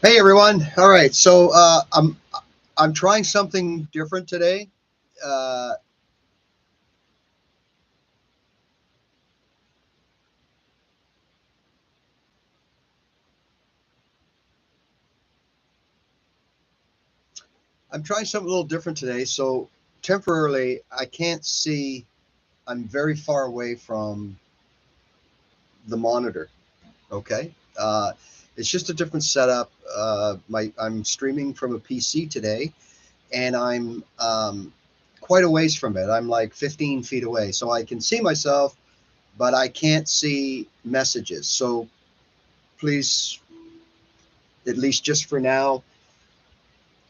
Hey everyone! All right, so I'm trying something different today. Uh, I'm trying something a little different today. So temporarily, I can't see. I'm very far away from the monitor. Okay, it's just a different setup. I'm streaming from a PC today, and I'm quite a ways from it. I'm like 15 feet away, so I can see myself, but I can't see messages. So please, at least just for now,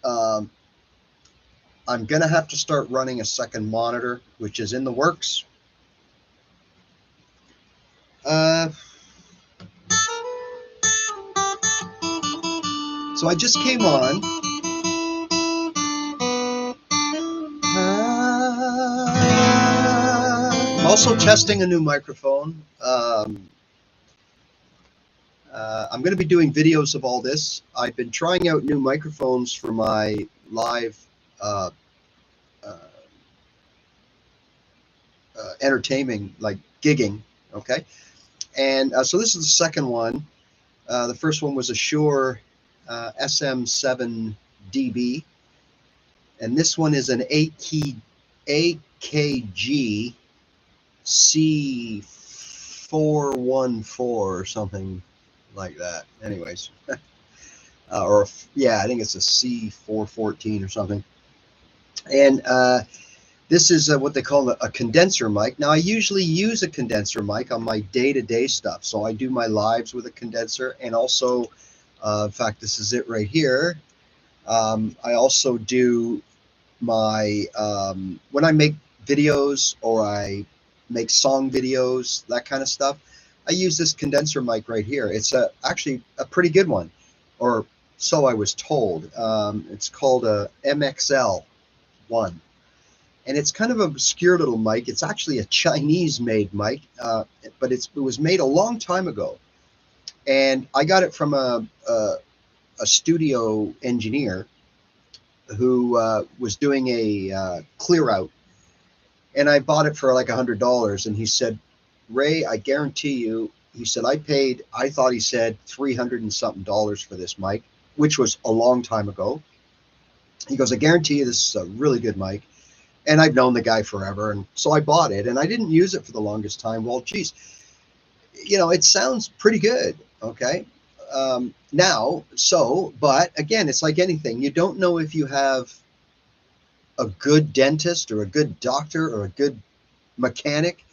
um, I'm going to have to start running a second monitor, which is in the works. Uh, so I just came on. I'm also testing a new microphone. I'm going to be doing videos of all this. I've been trying out new microphones for my live uh, uh, entertaining, like gigging. Okay. And so this is the second one. The first one was a Shure SM7DB, and this one is an AKG C414 or something like that. Anyways, or yeah, I think it's a C414 or something. And this is what they call a condenser mic. Now, I usually use a condenser mic on my day-to-day stuff. So I do my lives with a condenser, and also, in fact, this is it right here. I also do my when I make videos or I make song videos, that kind of stuff. I use this condenser mic right here. It's actually a pretty good one, or so I was told. It's called a MXL1, and it's kind of an obscure little mic. It's actually a Chinese-made mic, but it was made a long time ago, and I got it from a studio engineer who was doing a clear out, and I bought it for like $100. And he said, "Ray, I guarantee you," he said, I thought he said 300 and something dollars for this mic, which was a long time ago. He goes, "I guarantee you this is a really good mic." And I've known the guy forever. And so I bought it, and I didn't use it for the longest time. Well, geez, it sounds pretty good. Okay. But again, it's like anything. You don't know if you have a good dentist or a good doctor or a good mechanic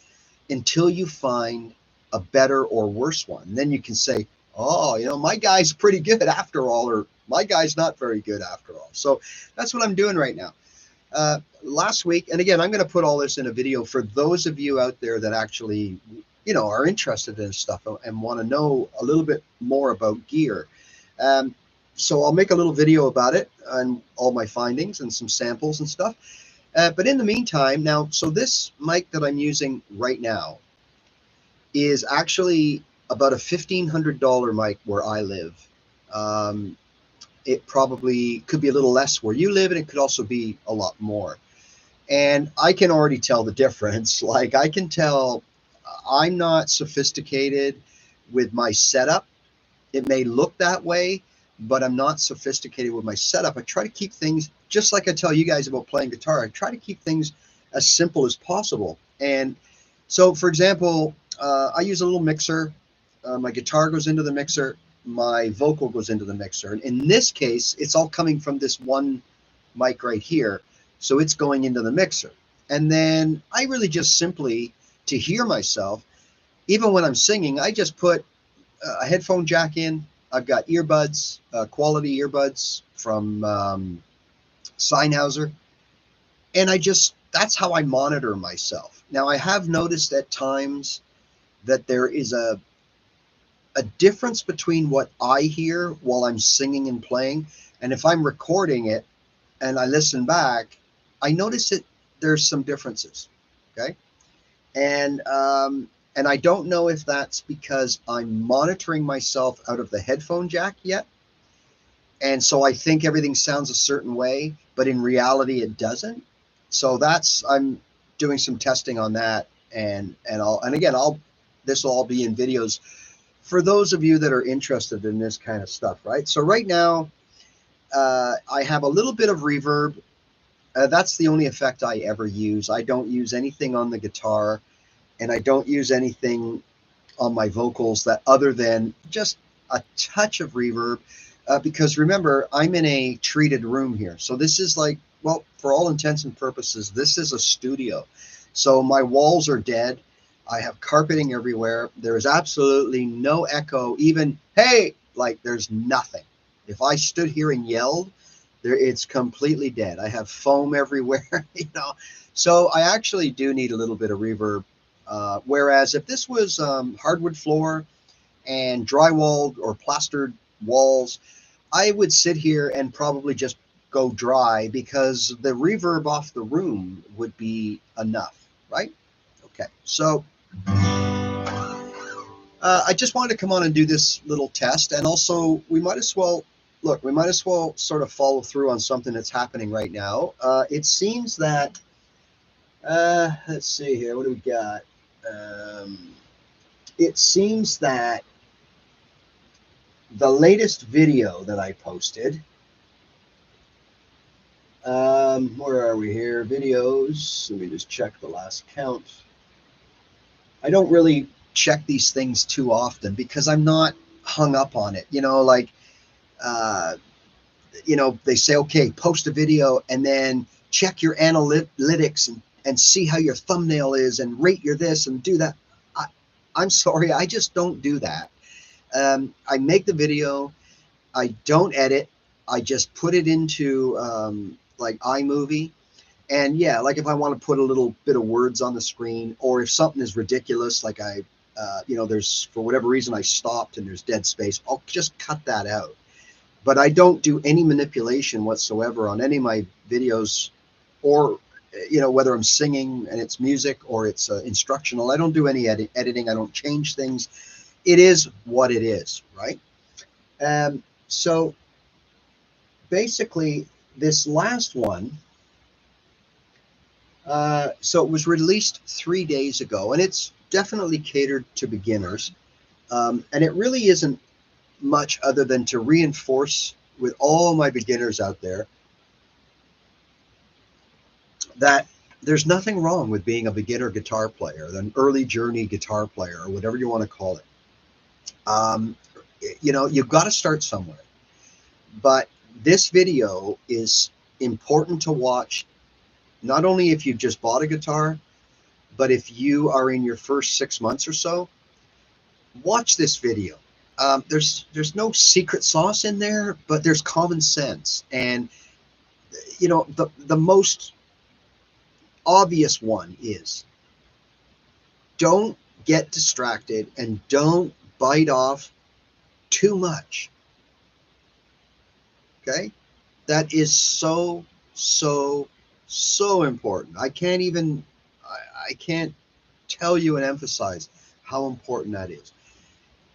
until you find a better or worse one. And then you can say, "Oh, my guy's pretty good after all," or "My guy's not very good after all." So that's what I'm doing right now. Last week, and again, I'm going to put all this in a video for those of you out there that actually, are interested in stuff and want to know a little bit more about gear. Um, so I'll make a little video about it and all my findings and some samples and stuff. But in the meantime, now, so this mic that I'm using right now is actually about a $1,500 mic where I live. It probably could be a little less where you live, and it could also be a lot more. And I can already tell the difference. Like, I can tell I'm not sophisticated with my setup. It may look that way, but I'm not sophisticated with my setup. I try to keep things, just like I tell you guys about playing guitar, I try to keep things as simple as possible. And so, for example, I use a little mixer. My guitar goes into the mixer. My vocal goes into the mixer. And in this case, it's all coming from this one mic right here. So it's going into the mixer. And then I really just simply, to hear myself, even when I'm singing, I just put a headphone jack in. I've got earbuds, quality earbuds from Sennheiser. And that's how I monitor myself. Now, I have noticed at times that there is a difference between what I hear while I'm singing and playing. And if I'm recording it and I listen back, I notice that there's some differences. Okay. And I don't know if that's because I'm monitoring myself out of the headphone jack yet, And so I think everything sounds a certain way, but in reality it doesn't. So I'm doing some testing on that, and again, this will all be in videos for those of you that are interested in this kind of stuff, right? So right now, I have a little bit of reverb. That's the only effect I ever use. I don't use anything on the guitar, and I don't use anything on my vocals that other than just a touch of reverb. Because remember, I'm in a treated room here. So this is like, well, for all intents and purposes, this is a studio. So my walls are dead. I have carpeting everywhere. There is absolutely no echo, even, hey, like there's nothing. If I stood here and yelled, it's completely dead. I have foam everywhere, you know. So I actually do need a little bit of reverb. Whereas if this was hardwood floor and drywalled or plastered walls, I would sit here and probably just go dry because the reverb off the room would be enough, right? Okay, so I just wanted to come on and do this little test, and also we might as well sort of follow through on something that's happening right now. It seems that let's see here, what do we got? It seems that the latest video that I posted, where are we here? Videos. Let me just check the last count. I don't really check these things too often because I'm not hung up on it. You know, like, they say, okay, post a video and then check your analytics and see how your thumbnail is and rate your this and do that. I'm sorry, I just don't do that. I make the video, I don't edit, I just put it into like iMovie. And yeah, like if I want to put a little bit of words on the screen, or if something is ridiculous, like there's, for whatever reason, I stopped and there's dead space, I'll just cut that out. But I don't do any manipulation whatsoever on any of my videos, or, whether I'm singing and it's music or it's instructional. I don't do any editing. I don't change things. It is what it is, right? So basically, this last one, so it was released 3 days ago, and it's definitely catered to beginners. And it really isn't much other than to reinforce with all my beginners out there that there's nothing wrong with being a beginner guitar player, an early journey guitar player, or whatever you want to call it. You've got to start somewhere. But this video is important to watch, not only if you've just bought a guitar, but if you are in your first 6 months or so. Watch this video. There's no secret sauce in there, but there's common sense. And the most obvious one is, don't get distracted and don't bite off too much. Okay? That is so important. I can't tell you and emphasize how important that is.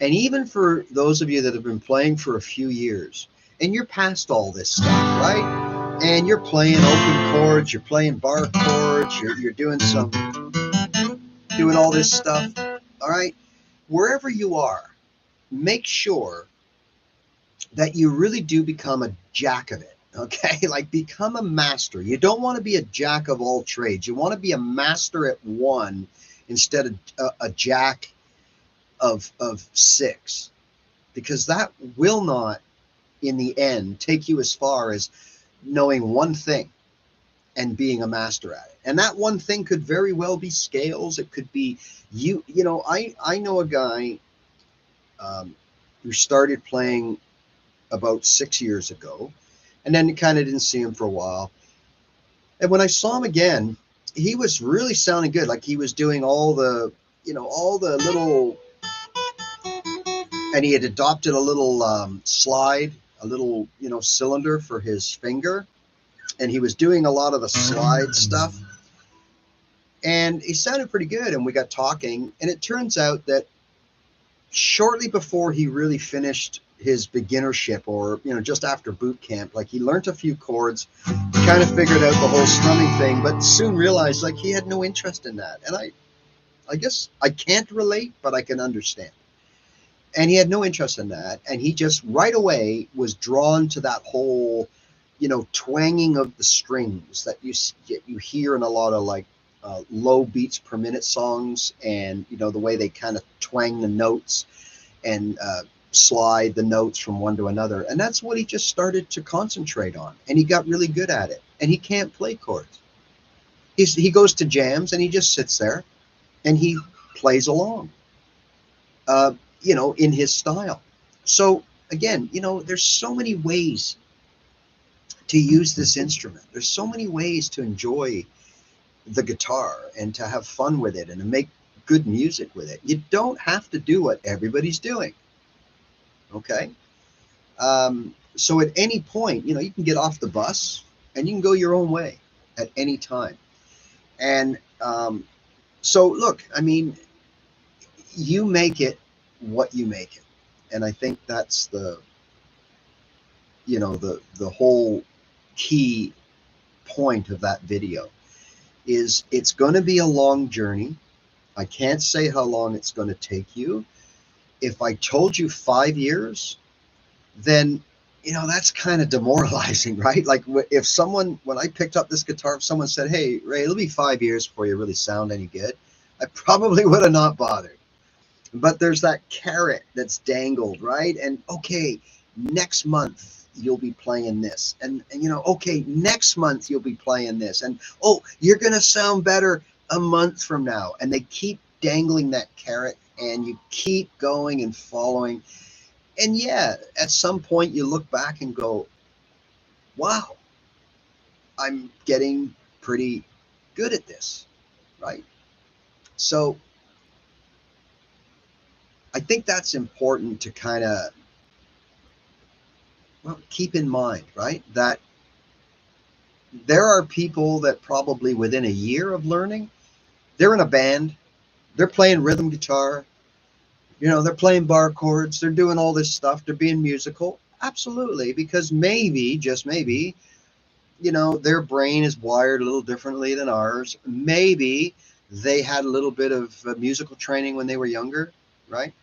And even for those of you that have been playing for a few years, and you're past all this stuff, right? And you're playing open chords, you're playing bar chords, you're doing all this stuff, all right? Wherever you are, make sure that you really do become a jack of it, okay? Like, become a master. You don't want to be a jack of all trades. You want to be a master at one instead of a jack of 6, because that will not, in the end, take you as far as knowing one thing and being a master at it. And that one thing could very well be scales. It could be I know a guy who started playing about 6 years ago, and then kind of didn't see him for a while. And when I saw him again, he was really sounding good. Like, he was doing all the little, and he had adopted a little slide, a little, cylinder for his finger. And he was doing a lot of the slide stuff. And he sounded pretty good. And we got talking. And it turns out that shortly before he really finished his beginnership, or just after boot camp. Like, he learned a few chords, kind of figured out the whole strumming thing, but soon realized like he had no interest in that. And I guess I can't relate, but I can understand. And he had no interest in that, and he just right away was drawn to that whole twanging of the strings that you hear in a lot of like low beats per minute songs, and the way they kind of twang the notes and slide the notes from one to another. And that's what he just started to concentrate on, and he got really good at it. And he can't play chords. He goes to jams and he just sits there and he plays along, in his style. So again, there's so many ways to use this instrument. There's so many ways to enjoy the guitar and to have fun with it and to make good music with it. You don't have to do what everybody's doing. Okay. So at any point, you can get off the bus and you can go your own way at any time. And so look, I mean, you make it what you make it. And I think that's the whole key point of that video. Is it's going to be a long journey. I can't say how long it's going to take you. If I told you 5 years, then that's kind of demoralizing, right? Like, if someone, when I picked up this guitar, if someone said, "Hey, Ray, it'll be 5 years before you really sound any good," I probably would have not bothered. But there's that carrot that's dangled, right? And okay, next month you'll be playing this, and okay, next month you'll be playing this, and oh, you're gonna sound better a month from now. And they keep dangling that carrot, and you keep going and following. And yeah, at some point you look back and go, wow, I'm getting pretty good at this, right? So I think that's important to kind of, keep in mind, right? That there are people that probably within a year of learning, they're in a band, they're playing rhythm guitar, they're playing bar chords, they're doing all this stuff, they're being musical. Absolutely, because maybe, just maybe, their brain is wired a little differently than ours. Maybe they had a little bit of musical training when they were younger, right?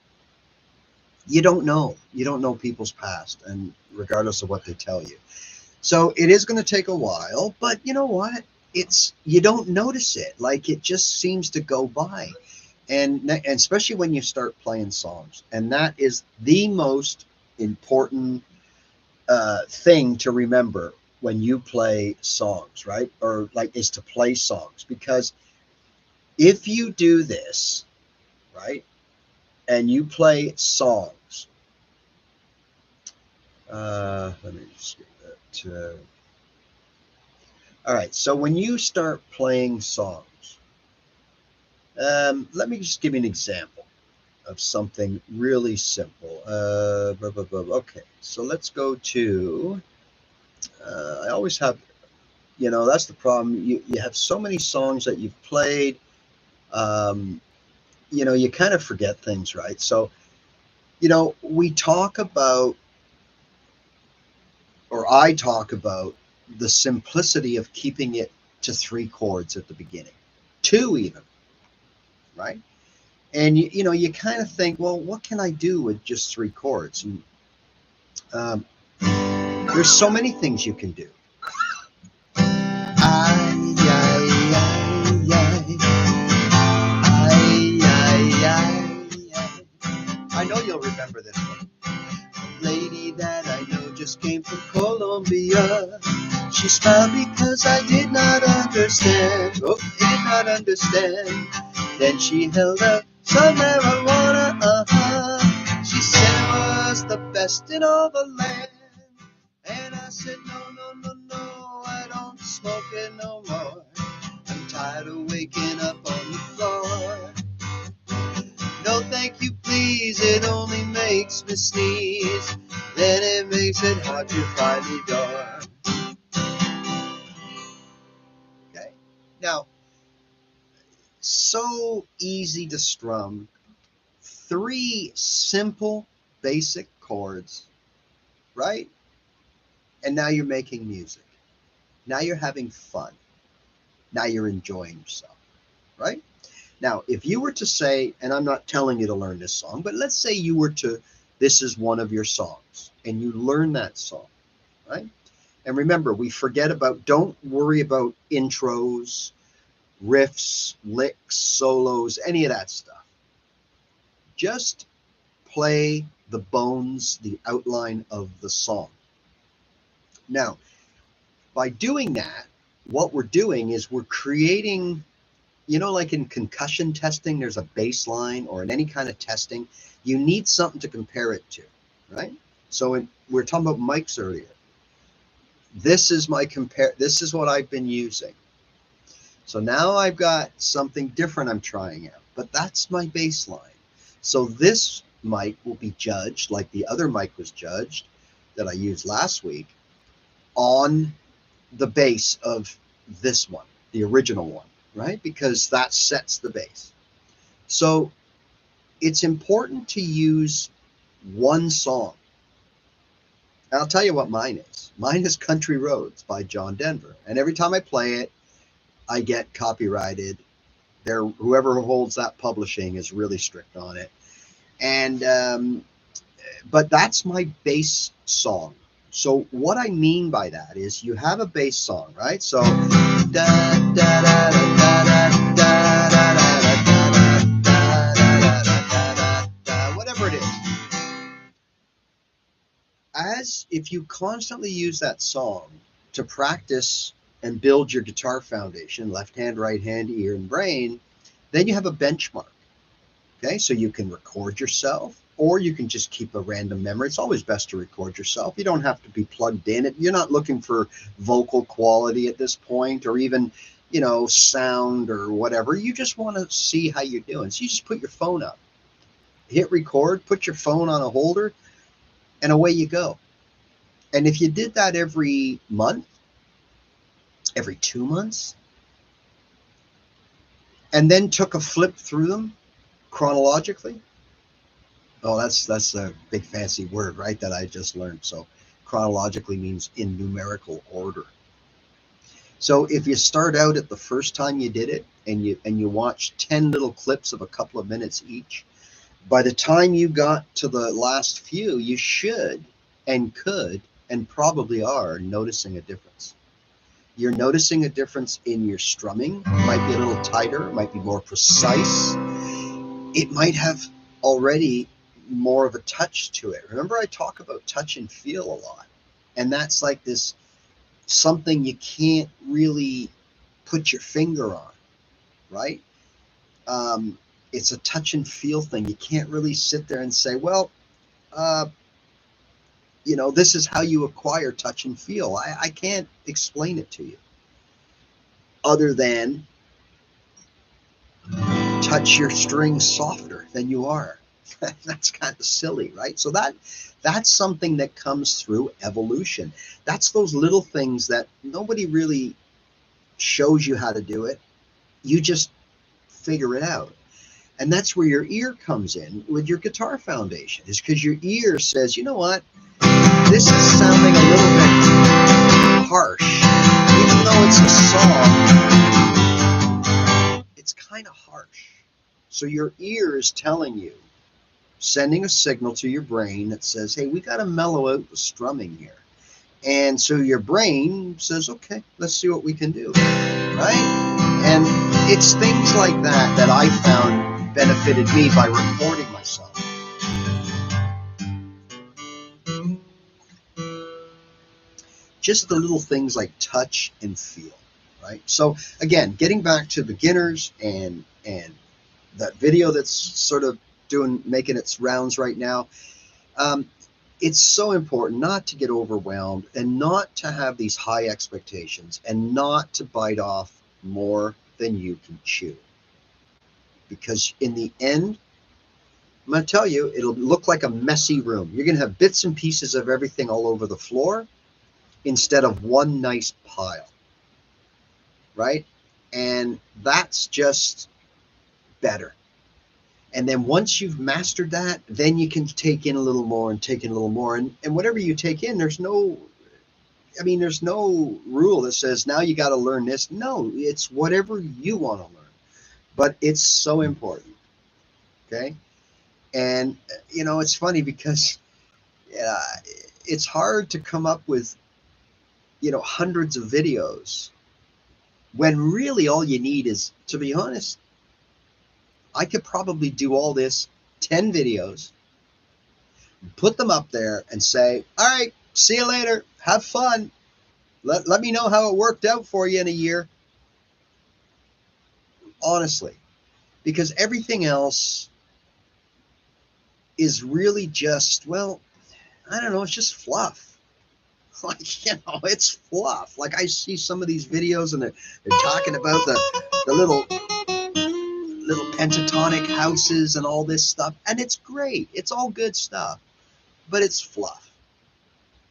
You don't know. You don't know people's past, and regardless of what they tell you. So it is going to take a while, but you know what? You don't notice it. Like, it just seems to go by. And especially when you start playing songs. And that is the most important thing to remember when you play songs, right? Or like, is to play songs. Because if you do this, right, and you play songs, let me just get that. All right, so when you start playing songs, let me just give you an example of something really simple. Okay, so let's go to, I always have, that's the problem. You have so many songs that you've played, you kind of forget things, right? So, we talk about, or I talk about, the simplicity of keeping it to 3 chords at the beginning, 2 even, right? And you kind of think, well, what can I do with just 3 chords? And there's so many things you can do. I know you'll remember this one. The lady that I know just came from Colombia. She smiled because I did not understand. Oh, I did not understand. Then she held up some marijuana. She said it was the best in all the land. And I said, no, no, no, no, I don't smoke it no more. I'm tired of waking up on the floor. No, thank you, please, it only makes me sneeze. Then it makes it hard to find the door. Okay, now, so easy to strum. 3 simple, basic chords right? And now you're making music. Now you're having fun. Now you're enjoying yourself, right? Now, if you were to say, and I'm not telling you to learn this song, but let's say you were to, this is one of your songs, and you learn that song, right? And remember, we forget about, don't worry about intros, riffs, licks, solos, any of that stuff. Just play the bones, the outline of the song. Now, by doing that, what we're doing is we're creating, you know, like in concussion testing, there's a baseline, or in any kind of testing, you need something to compare it to, right? So we're talking about mics earlier. This is this is what I've been using. So now I've got something different I'm trying out, but that's my baseline. So this mic will be judged like the other mic was judged that I used last week on the base of this one, the original one, right? Because that sets the base. So it's important to use one song. And I'll tell you what mine is. Mine is Country Roads by John Denver. And every time I play it, I get copyrighted. Whoever holds that publishing is really strict on it. And but that's my bass song. So what I mean by that is you have a bass song, right? So whatever it is. As if you constantly use that song to practice and build your guitar foundation, left hand, right hand, ear, and brain, then you have a benchmark. Okay, so you can record yourself, or you can just keep a random memory. It's always best to record yourself. You don't have to be plugged in. You're not looking for vocal quality at this point, or even, you know, sound or whatever. You just want to see how you're doing. So you just put your phone up, hit record, put your phone on a holder, and away you go. And if you did that every month, every 2 months, and then took a flip through them chronologically. Oh, that's a big fancy word, right? That I just learned. So chronologically means in numerical order. So if you start out at the first time you did it, and you watch 10 little clips of a couple of minutes each, by the time you got to the last few, you should and could and probably are noticing a difference. You're noticing a difference in your strumming. It might be a little tighter, it might be more precise. It might have already more of a touch to it. Remember, I talk about touch and feel a lot. And that's like this something you can't really put your finger on, right? It's a touch and feel thing. You can't really sit there and say, well, you know, this is how you acquire touch and feel. I can't explain it to you other than touch your strings softer than you are. That's kind of silly, right? So that's something that comes through evolution. That's those little things that nobody really shows you how to do it. You just figure it out. And that's where your ear comes in with your guitar foundation, is because your ear says, you know what, this is sounding a little bit harsh. Even though it's a song, it's kind of harsh. So your ear is telling you, sending a signal to your brain that says, hey, we got to mellow out the strumming here. And so your brain says, okay, let's see what we can do, right? And it's things like that that I found benefited me by recording myself. Just the little things like touch and feel, right? So again, getting back to beginners and that video that's sort of making its rounds right now, it's so important not to get overwhelmed and not to have these high expectations and not to bite off more than you can chew. Because in the end, I'm going to tell you, it'll look like a messy room. You're going to have bits and pieces of everything all over the floor instead of one nice pile, right? And that's just better. And then once you've mastered that, then you can take in a little more and take in a little more. And whatever you take in, there's no rule that says now you got to learn this. No, it's whatever you want to learn. But it's so important. Okay. And, it's funny because it's hard to come up with, hundreds of videos when really all you need is, to be honest, I could probably do all this 10 videos, put them up there and say, all right, see you later. Have fun. Let me know how it worked out for you in a year. Honestly, because everything else is really just, well, I don't know, it's just fluff. Like, it's fluff. Like I see some of these videos and they're talking about the little pentatonic houses and all this stuff. And it's great. It's all good stuff, but it's fluff.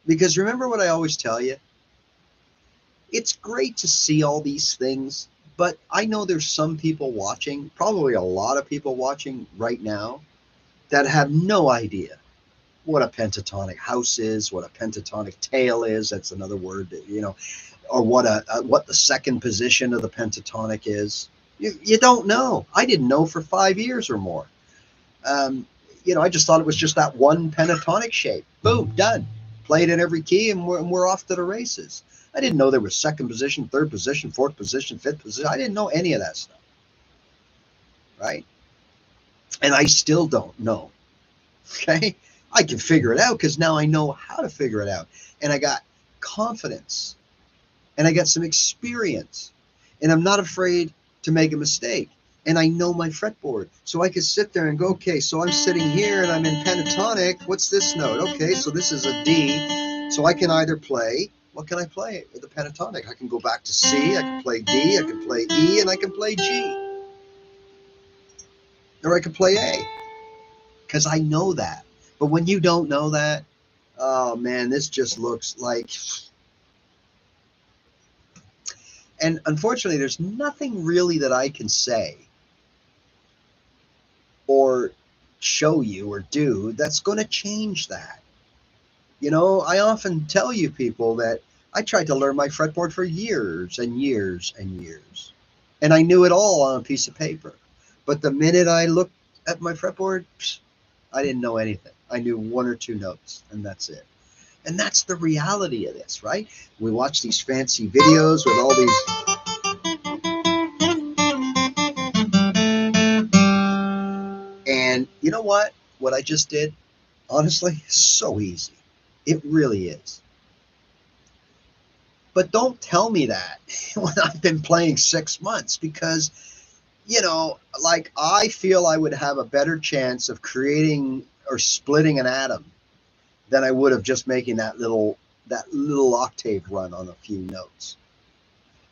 Because remember what I always tell you? It's great to see all these things, but I know there's some people watching, probably a lot of people watching right now, that have no idea what a pentatonic house is, what a pentatonic tail is. That's another word, or what the second position of the pentatonic is. You don't know. I didn't know for 5 years or more. I just thought it was just that one pentatonic shape. Boom, done. Played in every key, and we're off to the races. I didn't know there was second position, third position, fourth position, fifth position. I didn't know any of that stuff. Right? And I still don't know. Okay? I can figure it out because now I know how to figure it out. And I got confidence. And I got some experience. And I'm not afraid to make a mistake. And I know my fretboard. So I can sit there and go, okay, so I'm sitting here and I'm in pentatonic. What's this note? Okay, so this is a D. So I can either play, what can I play with the pentatonic? I can go back to C, I can play D, I can play E, and I can play G. Or I can play A. Because I know that. But when you don't know that, oh man, this just looks like... And unfortunately, there's nothing really that I can say or show you or do that's going to change that. I often tell you people that I tried to learn my fretboard for years and years and years. And I knew it all on a piece of paper. But the minute I looked at my fretboard, I didn't know anything. I knew one or two notes, and that's it. And that's the reality of this, right? We watch these fancy videos with all these... And you know what? What I just did, honestly, is so easy. It really is. But don't tell me that when I've been playing 6 months, because, I feel I would have a better chance of creating or splitting an atom than I would of just making that little octave run on a few notes.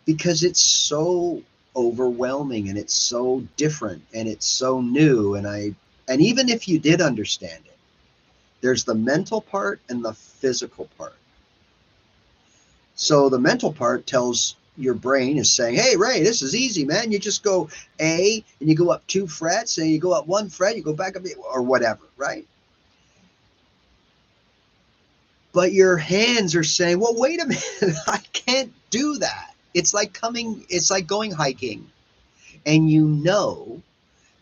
Because it's so overwhelming and it's so different and it's so new. And even if you did understand it, there's the mental part and the physical part. So the mental part tells your brain is saying, hey, Ray, this is easy, man. You just go A and you go up 2 frets and you go up 1 fret, you go back up or whatever, right? But your hands are saying, well, wait a minute, I can't do that. It's like going hiking, and you know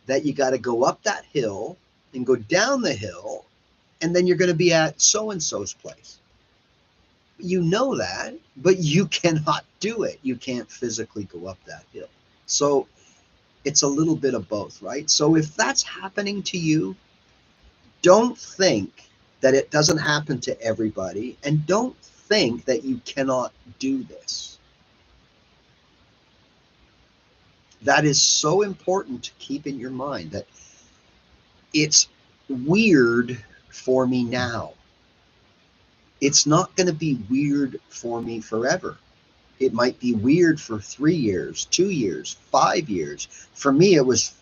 that you got to go up that hill and go down the hill, and then you're going to be at so-and-so's place. You know that, but you cannot do it. You can't physically go up that hill. So it's a little bit of both, right? So if that's happening to you, don't think that it doesn't happen to everybody, and don't think that you cannot do this. That is so important to keep in your mind, that it's weird for me now. It's not going to be weird for me forever. It might be weird for 3 years, 2 years, 5 years. For me, it was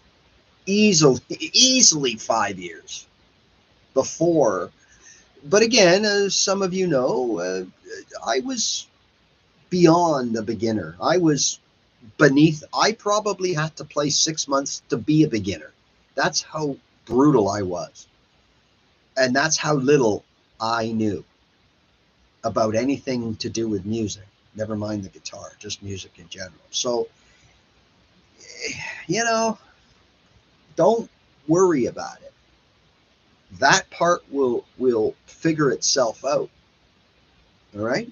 easily 5 years before. But again, as some of you know, I was beyond a beginner. I was beneath. I probably had to play 6 months to be a beginner. That's how brutal I was. And that's how little I knew about anything to do with music. Never mind the guitar, just music in general. So, you know, don't worry about it. That part will figure itself out. All right.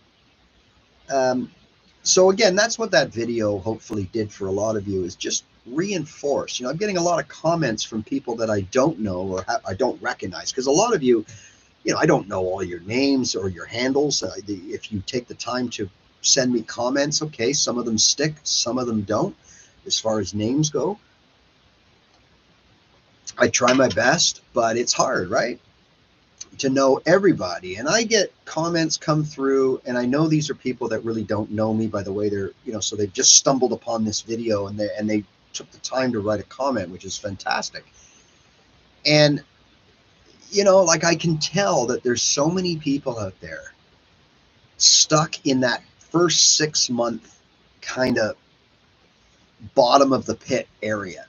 So again, that's what that video hopefully did for a lot of you, is just reinforce. I'm getting a lot of comments from people that I don't know or I don't recognize, because a lot of you, I don't know all your names or your handles. If you take the time to send me comments, okay, some of them stick, some of them don't, as far as names go. I try my best, but it's hard, right, to know everybody. And I get comments come through, and I know these are people that really don't know me by the way they're, so they've just stumbled upon this video and they took the time to write a comment, which is fantastic. And like, I can tell that there's so many people out there stuck in that first 6 month kind of bottom of the pit area,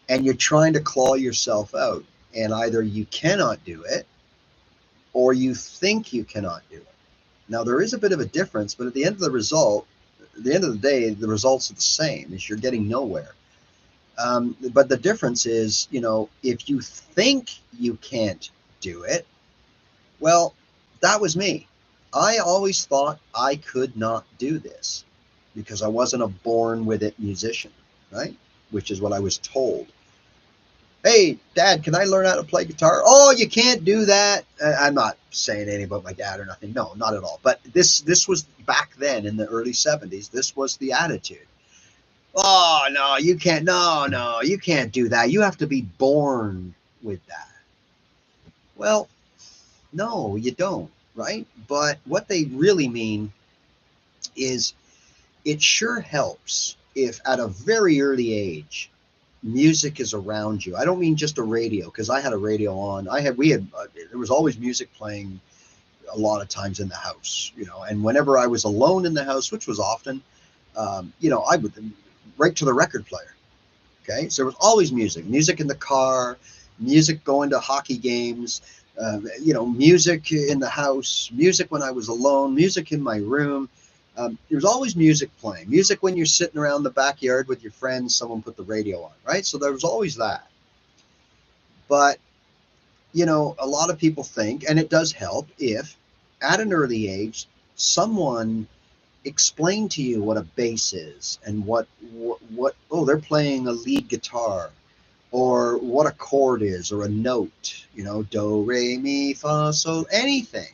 and you're trying to claw yourself out, and either you cannot do it or you think you cannot do it. Now, there is a bit of a difference, but at the end of the day, the results are the same, is you're getting nowhere. But the difference is, if you think you can't do it, well, that was me. I always thought I could not do this because I wasn't a born with it musician, right? Which is what I was told. Hey, Dad, can I learn how to play guitar? Oh, you can't do that. I'm not saying anything about my dad or nothing. No, not at all. But this was back then in the early 70s. This was the attitude. Oh, no, you can't. No, you can't do that. You have to be born with that. Well, no, you don't, right? But what they really mean is it sure helps if at a very early age, music is around you. I don't mean just a radio, because I had a radio on. There was always music playing a lot of times in the house, and whenever I was alone in the house, which was often, I would right to the record player. Okay. So there was always music in the car, music going to hockey games, music in the house, music when I was alone, music in my room. There's always music playing. Music when you're sitting around the backyard with your friends, someone put the radio on, right? So there was always that. But, a lot of people think, and it does help, if at an early age, someone explained to you what a bass is and what they're playing a lead guitar, or what a chord is, or a note, do, re, mi, fa, sol, anything.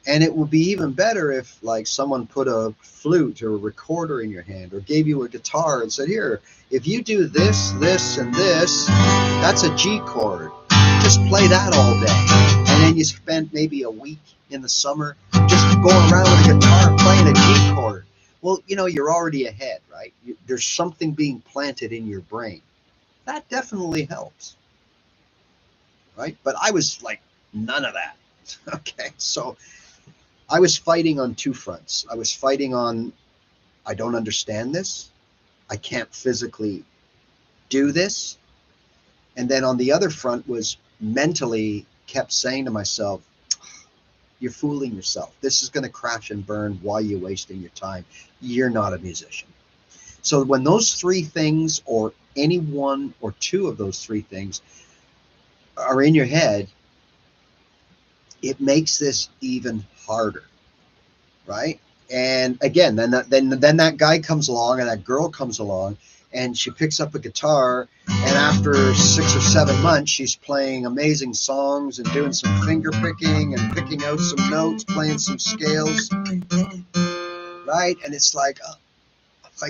And it would be even better if, like, someone put a flute or a recorder in your hand, or gave you a guitar and said, here, if you do this, this, and this, that's a G chord. Just play that all day. And then you spend maybe a week in the summer just going around with a guitar playing a G chord. Well, you're already ahead, right? There's something being planted in your brain. That definitely helps, right? But I was like, none of that. Okay, so I was fighting on two fronts. I was fighting on, I don't understand this. I can't physically do this. And then on the other front was mentally kept saying to myself, you're fooling yourself. This is going to crash and burn while you're wasting your time. You're not a musician. So when those three things, or any one or two of those three things, are in your head, it makes this even harder, right? And again, then that guy comes along, and that girl comes along, and she picks up a guitar, and after 6 or 7 months, she's playing amazing songs and doing some finger picking and picking out some notes, playing some scales, right? And it's like,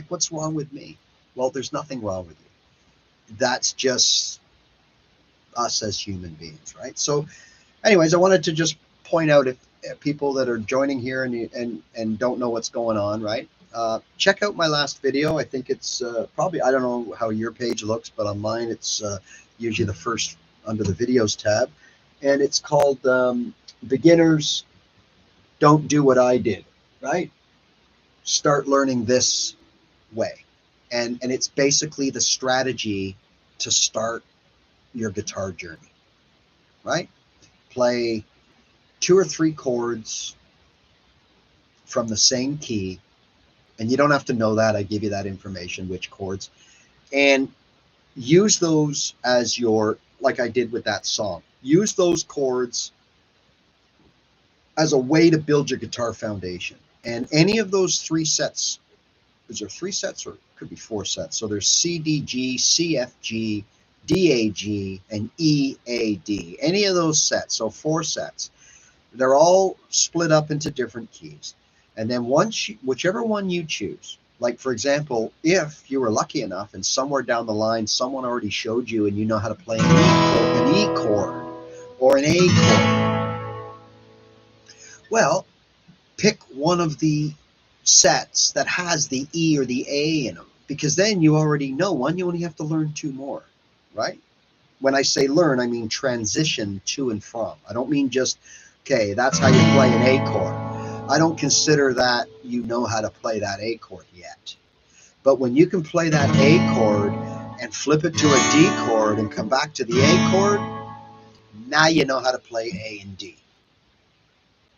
what's wrong with me? Well, there's nothing wrong with you. That's just us as human beings, right? So anyways, I wanted to just point out, if people that are joining here and don't know what's going on, right? Check out my last video. I think it's probably, I don't know how your page looks, but on mine, it's usually the first under the videos tab. And it's called Beginners Don't Do What I Did, right? Start learning this way. And it's basically the strategy to start your guitar journey, right? Play 2 or 3 chords from the same key, and you don't have to know that. I give you that information, which chords, and use those as your, like I did with that song, use those chords as a way to build your guitar foundation. And any of those 3 sets, is there 3 sets or it could be 4 sets? So there's C, D, G, C, F, G, D, A, G, and E, A, D. Any of those sets, so 4 sets. They're all split up into different keys. And then whichever one you choose, like for example, if you were lucky enough and somewhere down the line someone already showed you and you know how to play an E chord or an A chord, well, pick one of the sets that has the E or the A in them, because then you already know one. You only have to learn 2 more, right? When I say learn, I mean transition to and from. I don't mean just, okay, that's how you play an A chord. I don't consider that you know how to play that A chord yet. But when you can play that A chord and flip it to a D chord and come back to the A chord, now you know how to play A and D.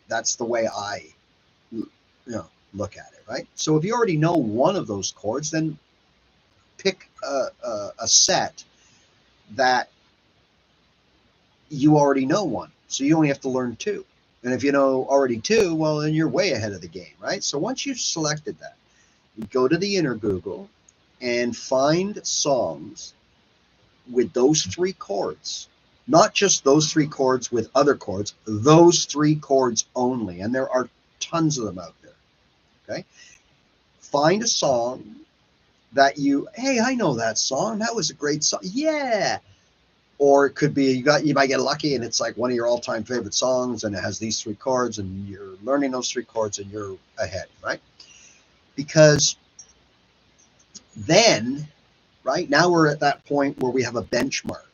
That's the way I look at it, right? So if you already know one of those chords, then pick a set that you already know one. So you only have to learn 2. And if you know already 2, well, then you're way ahead of the game, right? So once you've selected that, you go to the inner Google and find songs with those 3 chords. Not just those 3 chords with other chords, those 3 chords only. And there are tons of them out there, okay? Find a song that hey, I know that song. That was a great song. Yeah. Or it could be you might get lucky and it's like one of your all-time favorite songs and it has these 3 chords and you're learning those 3 chords and you're ahead, right? Because then, right, now we're at that point where we have a benchmark.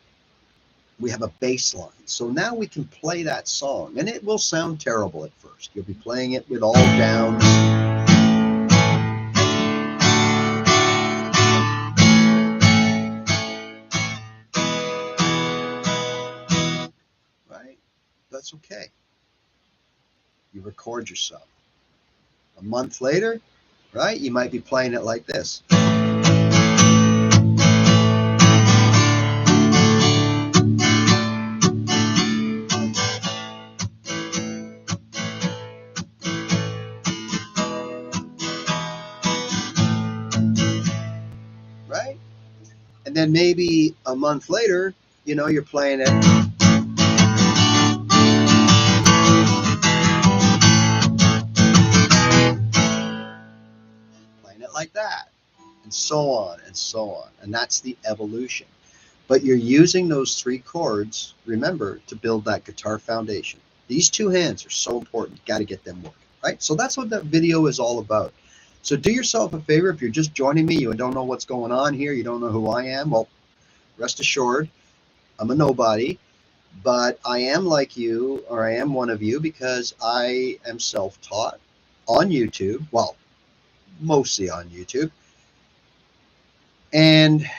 We have a baseline. So now we can play that song, and it will sound terrible at first. You'll be playing it with all downs. Right? That's okay. You record yourself. A month later, right, you might be playing it like this. Right? And then maybe a month later, you're playing it. Playing it like that. And so on and so on. And that's the evolution. But you're using those 3 chords, remember, to build that guitar foundation. These 2 hands are so important. Got to get them working, right? So that's what that video is all about. So do yourself a favor. If you're just joining me, you don't know what's going on here, you don't know who I am, well, rest assured, I'm a nobody. But I am like you, or I am one of you, because I am self-taught on YouTube. Well, mostly on YouTube. And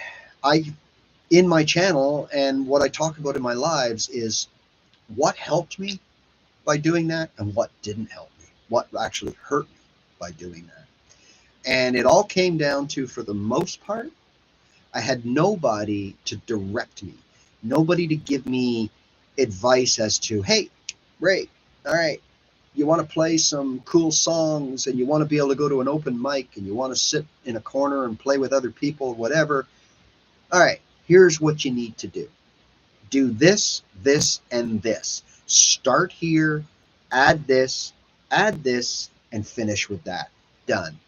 in my channel, and what I talk about in my lives is what helped me by doing that and what didn't help me, what actually hurt me by doing that. And it all came down to, for the most part, I had nobody to direct me, nobody to give me advice as to, hey, Ray, all right, you want to play some cool songs and you want to be able to go to an open mic and you want to sit in a corner and play with other people, whatever. All right, here's what you need to do. Do this, this, and this. Start here, add this, and finish with that. Done.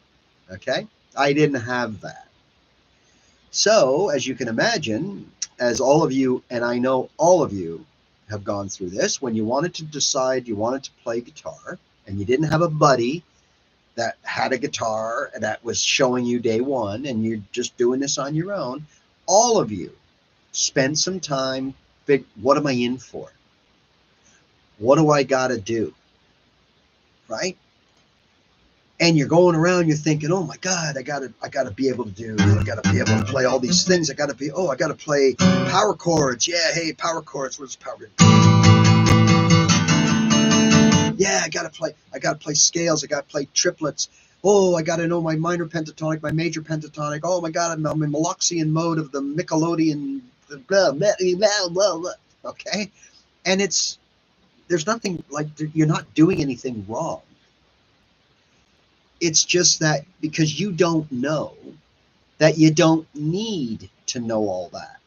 Okay? I didn't have that. So, as you can imagine, as all of you, and I know all of you have gone through this, when you wanted to decide you wanted to play guitar and you didn't have a buddy that had a guitar that was showing you day one and you're just doing this on your own, all of you spend some time, what am I in for? What do I got to do? Right? and you're going around, you're thinking, oh my God, I gotta be able to play all these things. I gotta play power chords. Yeah, hey, power chords. What's power? Yeah, I gotta play scales. I gotta play triplets. Oh, I gotta know my minor pentatonic, my major pentatonic. Oh my God, I'm in Maloxian mode of the Michelodian. Blah, blah, blah, blah, blah. Okay, and there's nothing like you're not doing anything wrong. It's just that because you don't know that you don't need to know all that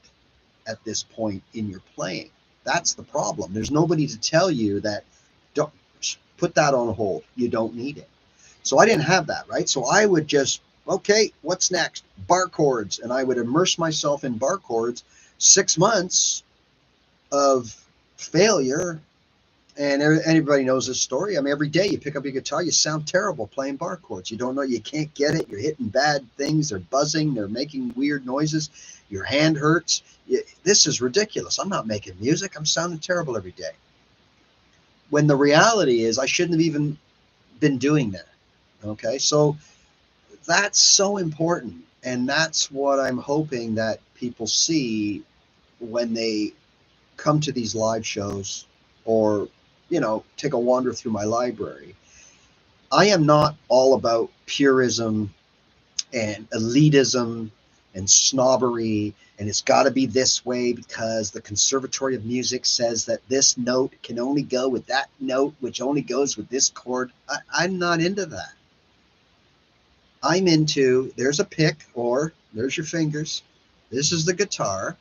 at this point in your playing. That's the problem. There's nobody to tell you that don't put that on hold. You don't need it. So I didn't have that, right? So I would just, okay, what's next? Bar chords. And I would immerse myself in bar chords. 6 months of failure. And anybody knows this story. I mean, every day you pick up your guitar, you sound terrible playing bar chords. You don't know, you can't get it. You're hitting bad things. They're buzzing. They're making weird noises. Your hand hurts. This is ridiculous. I'm not making music. I'm sounding terrible every day. When the reality is I shouldn't have even been doing that. Okay, so that's so important. And that's what I'm hoping that people see when they come to these live shows or, take a wander through my library. I am not all about purism and elitism and snobbery, and it's got to be this way because the Conservatory of Music says that this note can only go with that note, which only goes with this chord. I'm not into that. I'm into, there's a pick, or there's your fingers. This is the guitar.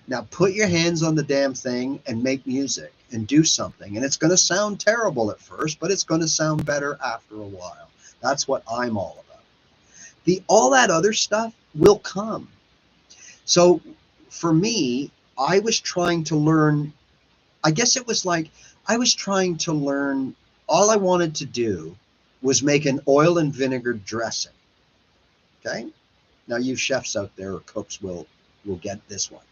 Now put your hands on the damn thing and make music and do something. And it's going to sound terrible at first, but it's going to sound better after a while. That's what I'm all about. All that other stuff will come. So for me, I was trying to learn, I guess it was like I was trying to learn, all I wanted to do was make an oil and vinegar dressing. Okay? Now you chefs out there or cooks will get this one.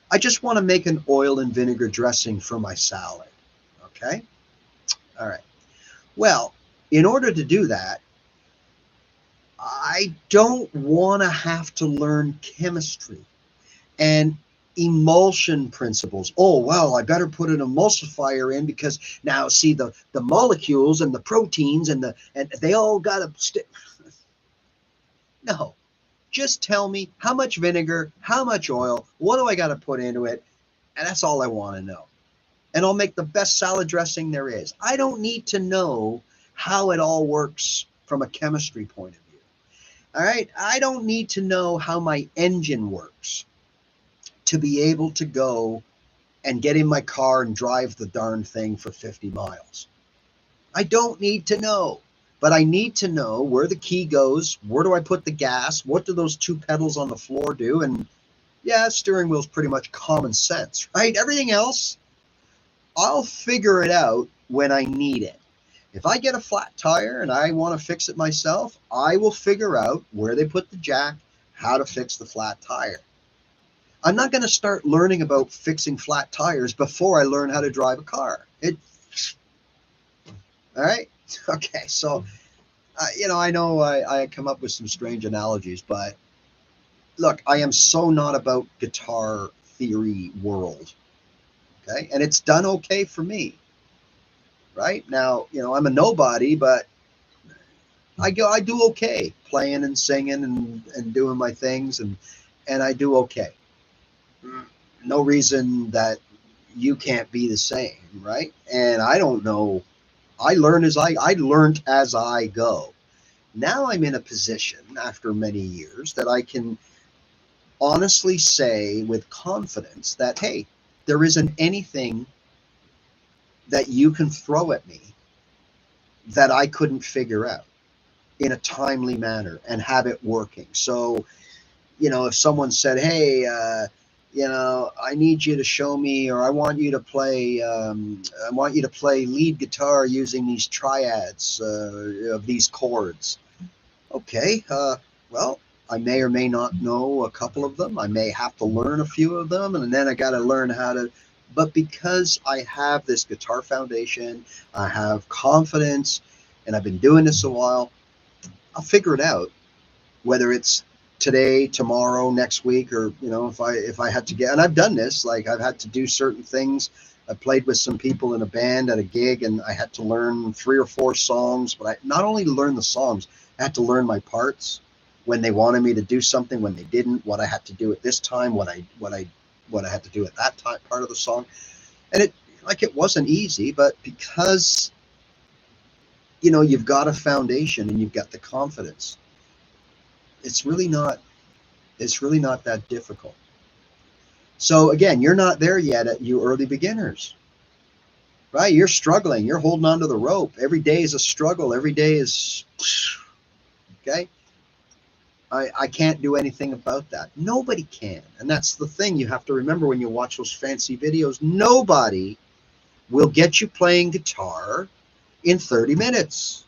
I just want to make an oil and vinegar dressing for my salad. Okay? All right. Well, in order to do that, I don't want to have to learn chemistry and emulsion principles. Oh, well, I better put an emulsifier in because now see the molecules and the proteins and they all got to stick. No. Just tell me how much vinegar, how much oil, what do I got to put into it? And that's all I want to know. And I'll make the best salad dressing there is. I don't need to know how it all works from a chemistry point of view. All right? I don't need to know how my engine works to be able to go and get in my car and drive the darn thing for 50 miles. I don't need to know. But I need to know where the key goes, where do I put the gas, what do those two pedals on the floor do, and yeah, steering wheel's pretty much common sense, right? Everything else, I'll figure it out when I need it. If I get a flat tire and I want to fix it myself, I will figure out where they put the jack, how to fix the flat tire. I'm not going to start learning about fixing flat tires before I learn how to drive a car. All right? Okay, so, I know I come up with some strange analogies, but look, I am so not about guitar theory world, okay? And it's done okay for me, right? Now, I'm a nobody, but I do okay playing and singing and doing my things, and I do okay. No reason that you can't be the same, right? And I don't know. I learned as I go. Now I'm in a position after many years that I can honestly say with confidence that, hey, there isn't anything that you can throw at me that I couldn't figure out in a timely manner and have it working. So, if someone said, hey, I need you to show me, or I want you to play lead guitar using these triads of these chords. Okay, well, I may or may not know a couple of them. I may have to learn a few of them, and then I got to learn how to. But because I have this guitar foundation, I have confidence, and I've been doing this a while, I'll figure it out, whether it's today, tomorrow, next week, or if I had to get, and I've done this, like I've had to do certain things. I played with some people in a band at a gig, and I had to learn 3 or 4 songs. But I not only learn the songs, I had to learn my parts, when they wanted me to do something, when they didn't, what I had to do at this time, what I had to do at that time, part of the song. And it wasn't easy, but because you've got a foundation and you've got the confidence, it's really not that difficult. So again, you're not there yet, at you early beginners, right? You're struggling. You're holding on to the rope. Every day is a struggle. Every day is okay. I can't do anything about that. Nobody can. And that's the thing you have to remember when you watch those fancy videos. Nobody will get you playing guitar in 30 minutes.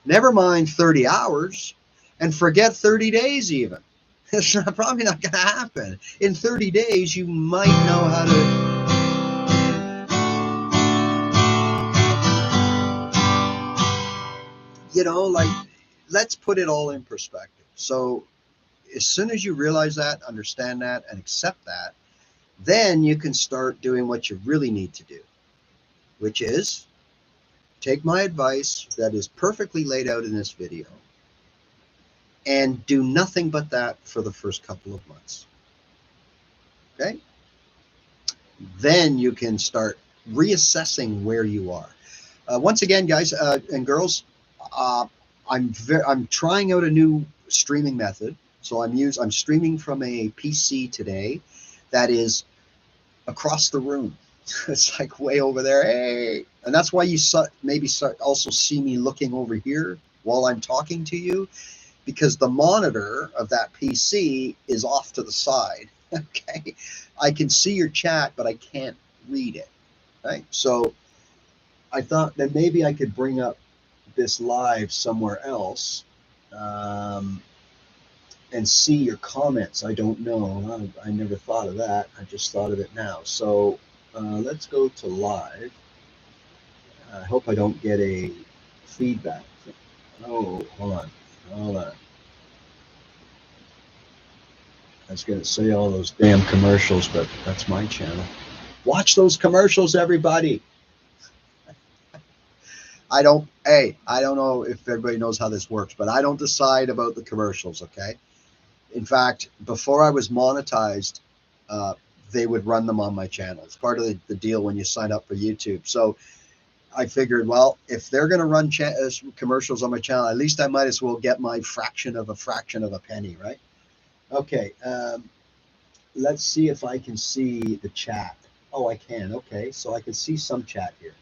Never mind 30 hours, and forget 30 days even. It's probably not going to happen. In 30 days, you might know how to, let's put it all in perspective. So as soon as you realize that, understand that, and accept that, then you can start doing what you really need to do, which is take my advice that is perfectly laid out in this video and do nothing but that for the first couple of months. Okay? Then you can start reassessing where you are. Once again, guys and girls, I'm trying out a new streaming method. So I'm streaming from a PC today that is across the room. It's like way over there. Hey, and that's why you maybe also see me looking over here while I'm talking to you, because the monitor of that PC is off to the side. Okay, I can see your chat, but I can't read it. Right, so I thought that maybe I could bring up this live somewhere else and see your comments. I don't know. I never thought of that. I just thought of it now. So let's go to live. I hope I don't get a feedback. Oh, hold on. I was going to say all those damn commercials, but that's my channel. Watch those commercials, everybody. I don't know if everybody knows how this works, but I don't decide about the commercials, okay? In fact, before I was monetized, they would run them on my channel. It's part of the deal when you sign up for YouTube. So I figured, well, if they're going to run commercials on my channel, at least I might as well get my fraction of a penny, right? Okay, let's see if I can see the chat. Oh, I can. Okay, so I can see some chat here.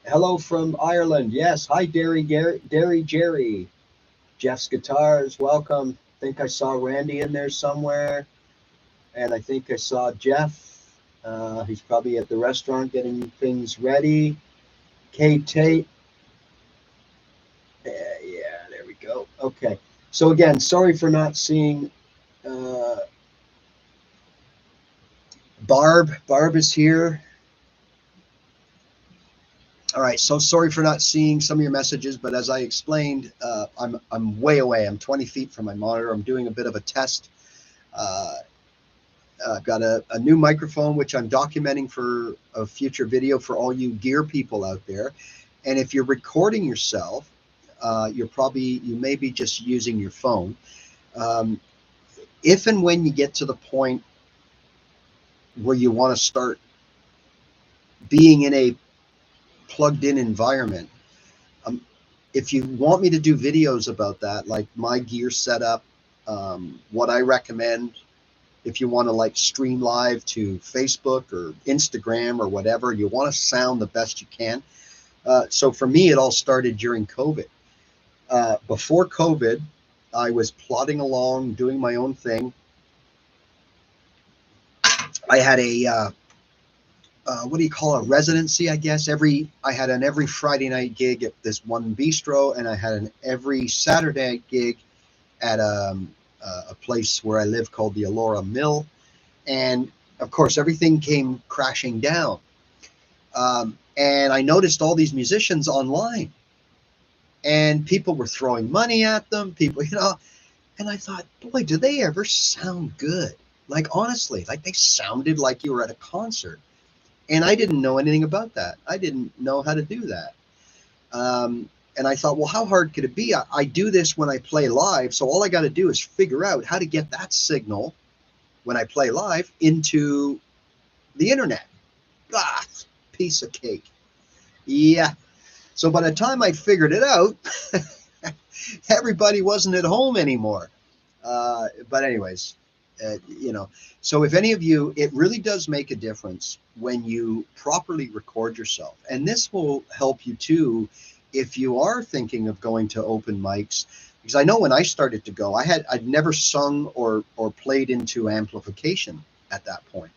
Hello from Ireland. Yes. Hi, Derry Jerry. Jeff's Guitars. Welcome. I think I saw Randy in there somewhere. And I think I saw Jeff. He's probably at the restaurant getting things ready. Kate Tate. Yeah, there we go. Okay. So again, sorry for not seeing Barb. Barb is here. All right, so sorry for not seeing some of your messages, but as I explained, I'm way away. I'm 20 feet from my monitor. I'm doing a bit of a test. I've got a new microphone, which I'm documenting for a future video for all you gear people out there. And if you're recording yourself, you may be just using your phone. If and when you get to the point where you want to start being in a plugged in environment, if you want me to do videos about that, like my gear setup, what I recommend, if you want to like stream live to Facebook or Instagram or whatever, you want to sound the best you can. So for me, it all started during COVID. Before COVID, I was plodding along, doing my own thing. I had a what do you call a residency, I guess. I had an every Friday night gig at this one bistro, and I had an every Saturday gig at a place where I live called the Elora Mill. And of course, everything came crashing down. And I noticed all these musicians online, and people were throwing money at them. People, and I thought, boy, do they ever sound good? Like, honestly, like they sounded like you were at a concert. And I didn't know anything about that. I didn't know how to do that. And I thought, well, how hard could it be? I do this when I play live. So all I got to do is figure out how to get that signal when I play live into the internet. Ah, piece of cake. Yeah. So by the time I figured it out, everybody wasn't at home anymore. But anyways, so if any of you, it really does make a difference when you properly record yourself. And this will help you too if you are thinking of going to open mics. Because I know when I started to go, I'd never sung or played into amplification at that point.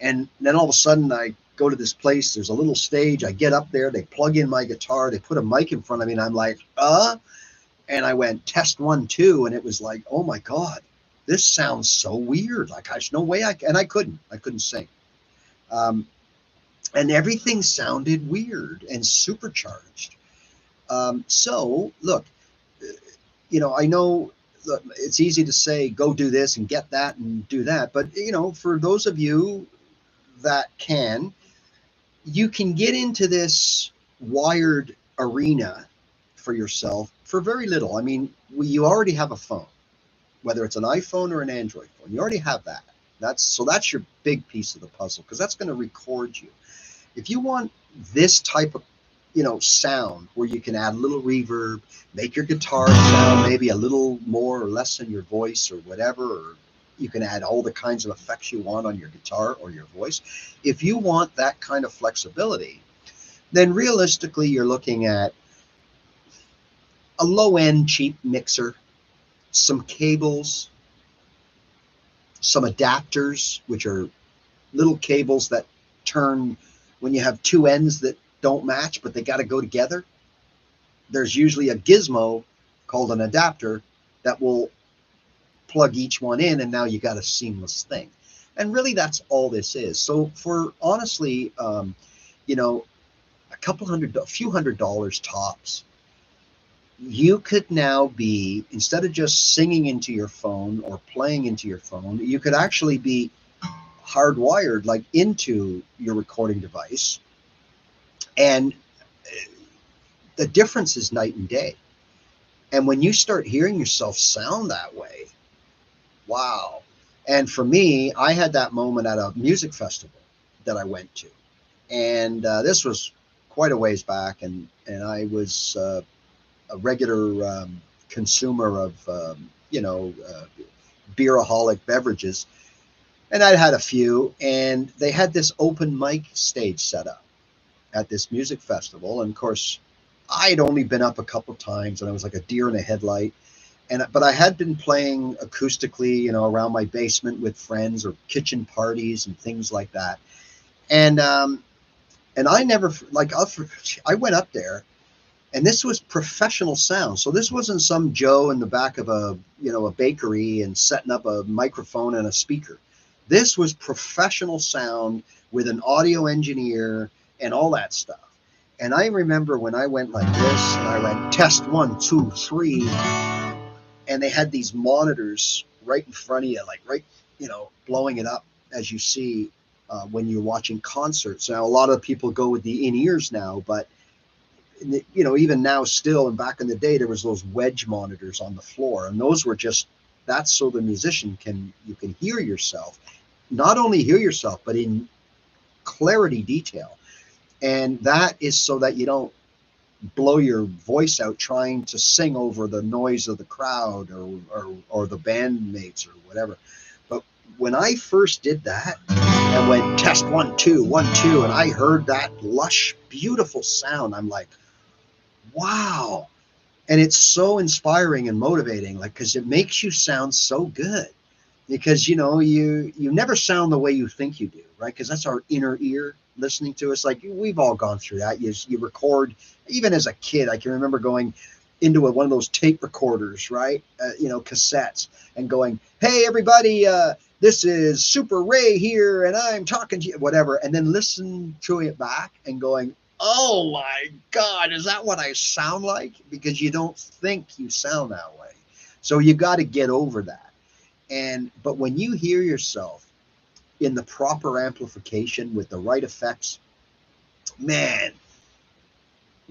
And then all of a sudden I go to this place, there's a little stage, I get up there, they plug in my guitar, they put a mic in front of me, and I'm like, and I went test 1, 2, and it was like, oh my God, this sounds so weird. Like, there's no way I couldn't sing. And everything sounded weird and supercharged. So look, I know it's easy to say, go do this and get that and do that. But, for those of you that you can get into this wired arena for yourself for very little. I mean, you already have a phone, whether it's an iPhone or an Android phone. You already have that. That's your big piece of the puzzle, because that's going to record you. If you want this type of sound where you can add a little reverb, make your guitar sound maybe a little more or less than your voice or whatever, or you can add all the kinds of effects you want on your guitar or your voice. If you want that kind of flexibility, then realistically you're looking at a low-end cheap mixer, some cables, some adapters, which are little cables that turn when you have two ends that don't match, but they got to go together. There's usually a gizmo called an adapter that will plug each one in, and now you got a seamless thing. And really, that's all this is. So for honestly, a few $100 tops, you could now be, instead of just singing into your phone or playing into your phone, you could actually be hardwired like into your recording device. And the difference is night and day. And when you start hearing yourself sound that way, wow. And for me, I had that moment at a music festival that I went to. And this was quite a ways back. And I was a regular consumer of, beeraholic beverages. And I'd had a few. And they had this open mic stage set up at this music festival. And of course, I'd only been up a couple times, and I was like a deer in a headlight. But I had been playing acoustically, around my basement with friends or kitchen parties and things like that. And I never, I went up there, and this was professional sound. So this wasn't some Joe in the back of a bakery and setting up a microphone and a speaker. This was professional sound with an audio engineer and all that stuff. And I remember when I went like this, and I went test 1, 2, 3, and they had these monitors right in front of you, like right, blowing it up as you see when you're watching concerts. Now, a lot of people go with the in-ears now, but even now still, and back in the day, there was those wedge monitors on the floor, and those were that's so the musician you can hear yourself, not only hear yourself, but in clarity detail. And that is so that you don't blow your voice out trying to sing over the noise of the crowd or the bandmates or whatever. But when I first did that and went test 1, 2, 1, 2, and I heard that lush, beautiful sound, I'm like, wow. And it's so inspiring and motivating, because it makes you sound so good. Because, you never sound the way you think you do, right? Because that's our inner ear. listening to us. Like we've all gone through that. You record, even as a kid, I can remember going into one of those tape recorders, right? Cassettes, and going, "Hey everybody, this is Super Ray here, and I'm talking to you," whatever, and then listen to it back and going, "Oh my God, is that what I sound like?" Because you don't think you sound that way. So you got to get over that. But when you hear yourself in the proper amplification with the right effects, man,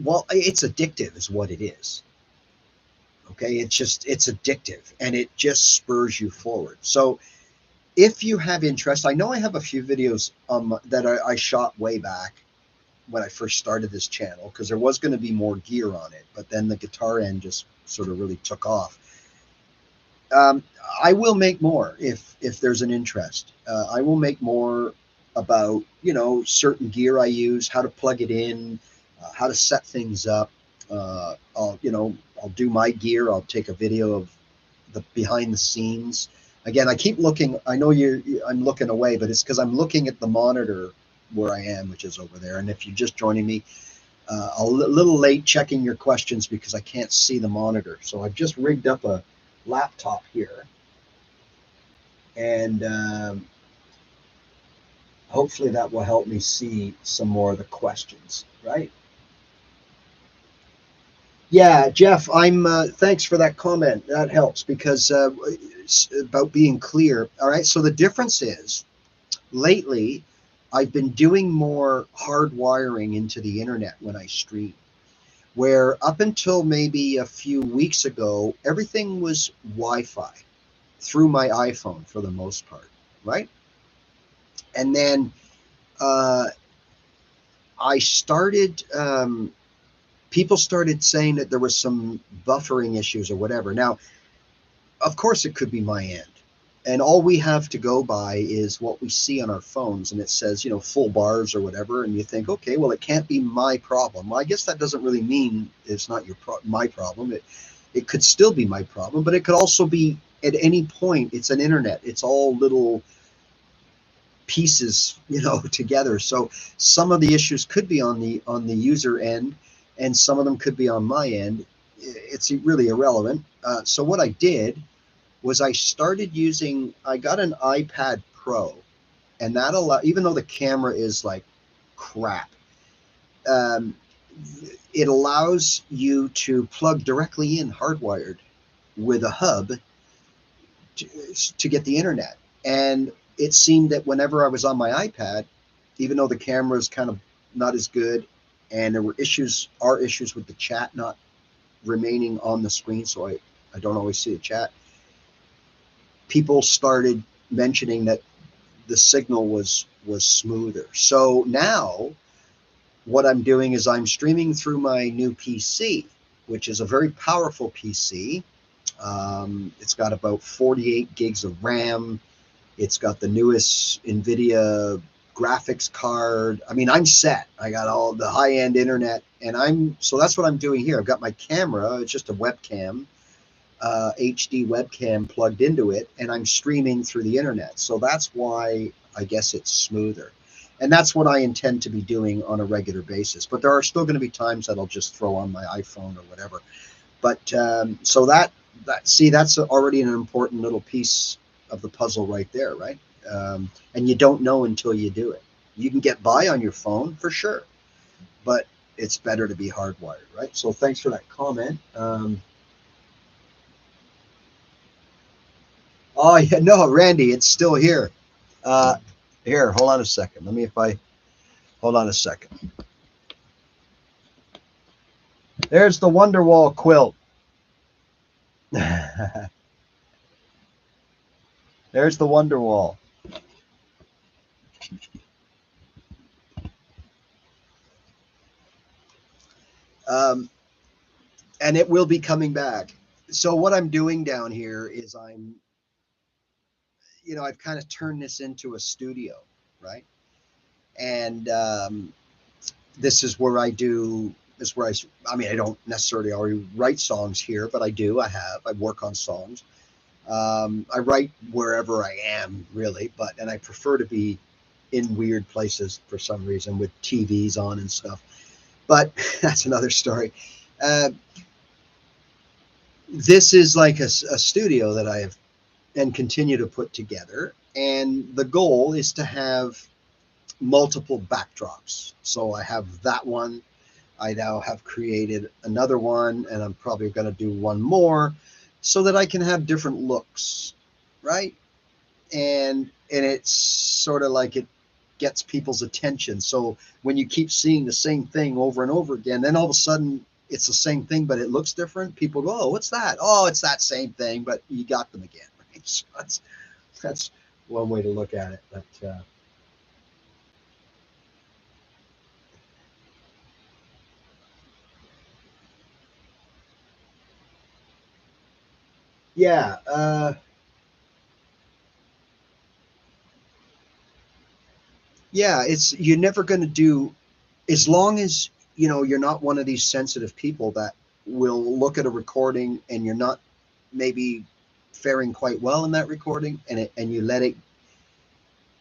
well, it's addictive is what it is. Okay, it's addictive, and it just spurs you forward. So if you have interest, I know I have a few videos that I shot way back when I first started this channel, because there was going to be more gear on it, but then the guitar end just sort of really took off. I will make more if there's an interest. I will make more about certain gear I use, how to plug it in, how to set things up. I'll do my gear. I'll take a video of the behind the scenes. Again, I keep looking. I know I'm looking away, but it's because I'm looking at the monitor where I am, which is over there. And if you're just joining me, a little late checking your questions because I can't see the monitor. So I've just rigged up a laptop here, and hopefully that will help me see some more of the questions, right? Yeah, Jeff, thanks for that comment. That helps because it's about being clear. All right, so the difference is lately I've been doing more hard wiring into the internet when I stream, where up until maybe a few weeks ago, everything was Wi-Fi through my iPhone for the most part, right? And then I started, people started saying that there was some buffering issues or whatever. Now, of course, it could be my end. And all we have to go by is what we see on our phones, and it says, full bars or whatever. And you think, okay, well, it can't be my problem. Well, I guess that doesn't really mean it's not my problem. It could still be my problem, but it could also be at any point. It's an internet. It's all little pieces, together. So some of the issues could be on the user end, and some of them could be on my end. It's really irrelevant. So what I did was I got an iPad Pro, and that even though the camera is like crap, it allows you to plug directly in hardwired with a hub to get the internet. And it seemed that whenever I was on my iPad, even though the camera is kind of not as good, and there were issues with the chat not remaining on the screen, so I don't always see the chat, people started mentioning that the signal was smoother. So now what I'm doing is I'm streaming through my new PC, which is a very powerful PC. It's got about 48 gigs of RAM. It's got the newest NVIDIA graphics card. I mean, I'm set. I got all the high-end internet, and so that's what I'm doing here. I've got my camera. It's just a webcam, HD webcam plugged into it, and I'm streaming through the internet. So that's why I guess it's smoother. And that's what I intend to be doing on a regular basis. But there are still going to be times that I'll just throw on my iPhone or whatever. But so that's already an important little piece of the puzzle right there, right? And you don't know until you do it. You can get by on your phone for sure, but it's better to be hardwired, right? So thanks for that comment. Oh yeah, no, Randy, it's still here. Here, hold on a second. Hold on a second. There's the Wonderwall quilt. There's the Wonderwall. And it will be coming back. So what I'm doing down here is I've kind of turned this into a studio, right? And this is where I don't necessarily already write songs here, but I work on songs. I write wherever I am, really, and I prefer to be in weird places for some reason with TVs on and stuff. But that's another story. Uh, this is like a studio that I have and continue to put together. And the goal is to have multiple backdrops. So I have that one. I now have created another one, and I'm probably going to do one more so that I can have different looks, right? And it's sort of like it gets people's attention. So when you keep seeing the same thing over and over again, then all of a sudden it's the same thing, but it looks different. People go, "Oh, what's that?" "Oh, it's that same thing, but you got them again." Right? So that's one way to look at it. But yeah, yeah, it's you're never going to do as long as you're not one of these sensitive people that will look at a recording and you're not maybe faring quite well in that recording, and you let it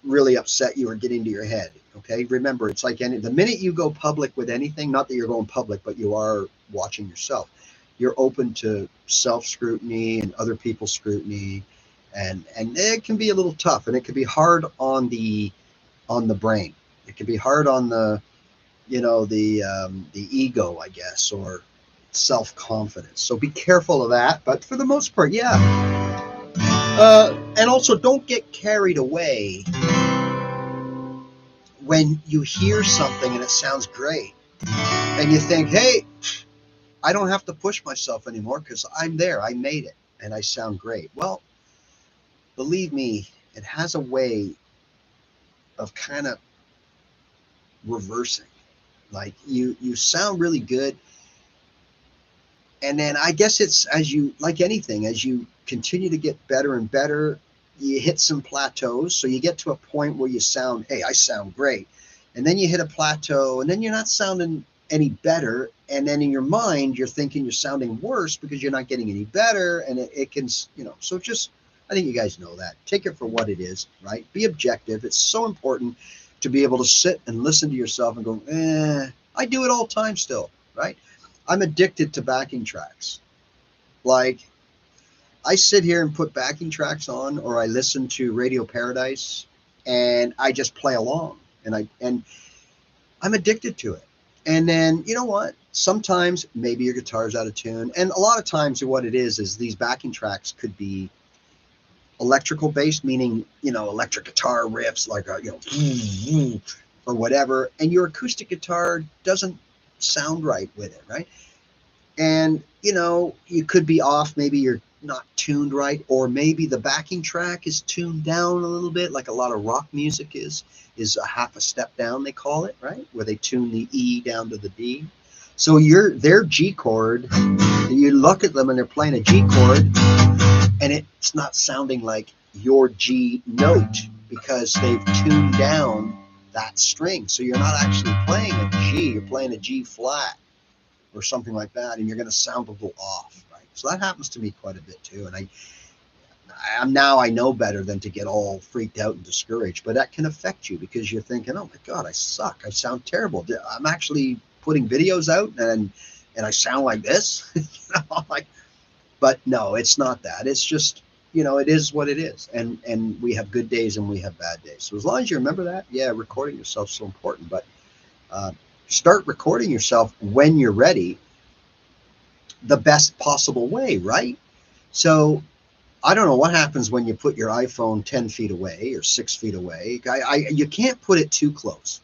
really upset you or get into your head. Okay, remember, it's like the minute you go public with anything, not that you're going public, but you are watching yourself, you're open to self scrutiny and other people's scrutiny, and it can be a little tough, and it can be hard on the brain. It can be hard on the ego, I guess, or self confidence. So be careful of that. But for the most part, yeah. And also, don't get carried away when you hear something and it sounds great, and you think, "Hey, I don't have to push myself anymore because I'm there. I made it, and I sound great." Well, believe me, it has a way of kind of reversing. Like you sound really good, and then I guess it's as you like anything, as you continue to get better and better, you hit some plateaus. So you get to a point where you sound, "Hey, I sound great," and then you hit a plateau, and then you're not sounding any better, and then in your mind you're thinking you're sounding worse because you're not getting any better, and it can, so just, I think you guys know that. Take it for what it is, right? Be objective. It's so important to be able to sit and listen to yourself and go, I do it all the time still, right? I'm addicted to backing tracks. Like, I sit here and put backing tracks on, or I listen to Radio Paradise, and I just play along, and I'm addicted to it. And then, you know what? Sometimes maybe your guitar's out of tune, and a lot of times what it is these backing tracks could be electrical based, meaning electric guitar riffs, like or whatever, and your acoustic guitar doesn't sound right with it, right? And you could be off, maybe you're not tuned right, or maybe the backing track is tuned down a little bit, like a lot of rock music is a half a step down, they call it, right, where they tune the E down to the D. So their G chord, you look at them and they're playing a G chord, and it's not sounding like your G note because they've tuned down that string. So you're not actually playing a G, you're playing a G flat or something like that, and you're going to sound a little off, right? So that happens to me quite a bit too, and I know better than to get all freaked out and discouraged, but that can affect you because you're thinking, "Oh my God, I suck. I sound terrible. I'm actually putting videos out and I sound like this." Like, but no, it's not that. It's just, it is what it is, and we have good days and we have bad days. So as long as you remember that, yeah, recording yourself is so important, but uh, start recording yourself when you're ready, the best possible way, right? So I don't know what happens when you put your iPhone 10 feet away or 6 feet away. You can't put it too close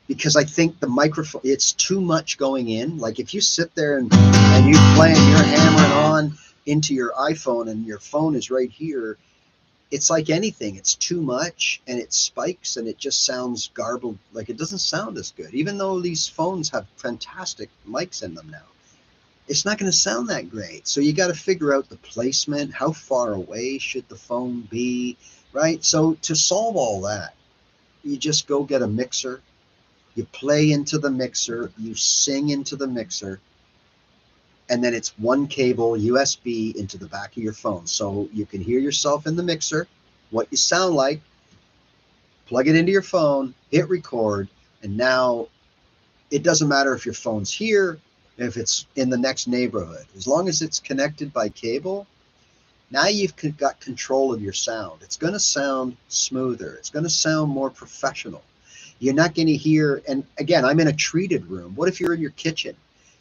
because I think the microphone, it's too much going in. Like if you sit there and you play and you're hammering on into your iPhone and your phone is right here, it's like anything. It's too much and it spikes and it just sounds garbled. Like it doesn't sound as good, even though these phones have fantastic mics in them now. It's not going to sound that great. So you got to figure out the placement. How far away should the phone be, right? So to solve all that, you just go get a mixer. You play into the mixer. You sing into the mixer. And then it's one cable USB into the back of your phone. So you can hear yourself in the mixer, what you sound like, plug it into your phone, hit record, and now it doesn't matter if your phone's here, if it's in the next neighborhood. As long as it's connected by cable, now you've got control of your sound. It's going to sound smoother. It's going to sound more professional. You're not going to hear, and again, I'm in a treated room. What if you're in your kitchen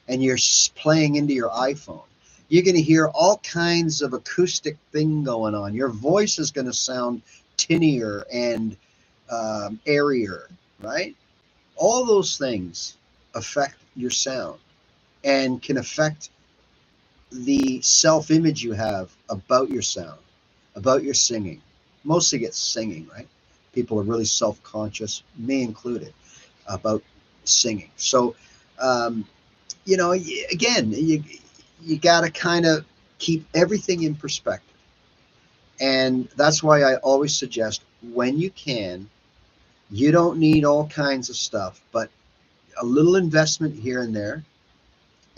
and you're playing into your iPhone? You're going to hear all kinds of acoustic thing going on. Your voice is going to sound tinnier and airier, right? All those things affect your sound and can affect the self-image you have about your sound, about your singing. Mostly it's singing, right? People are really self-conscious, me included, about singing. So, you know, again, you got to kind of keep everything in perspective. And that's why I always suggest, when you can, you don't need all kinds of stuff, but a little investment here and there,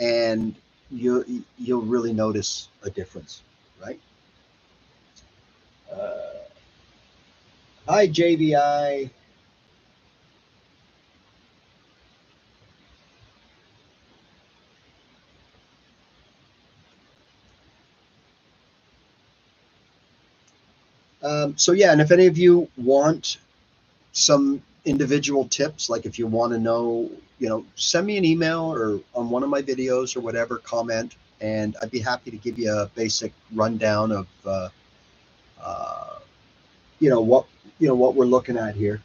and you'll really notice a difference, right? Hi, JVI. So yeah, and if any of you want some individual tips, like if you want to know, you know, send me an email or on one of my videos or whatever, comment, and I'd be happy to give you a basic rundown of you know what we're looking at here.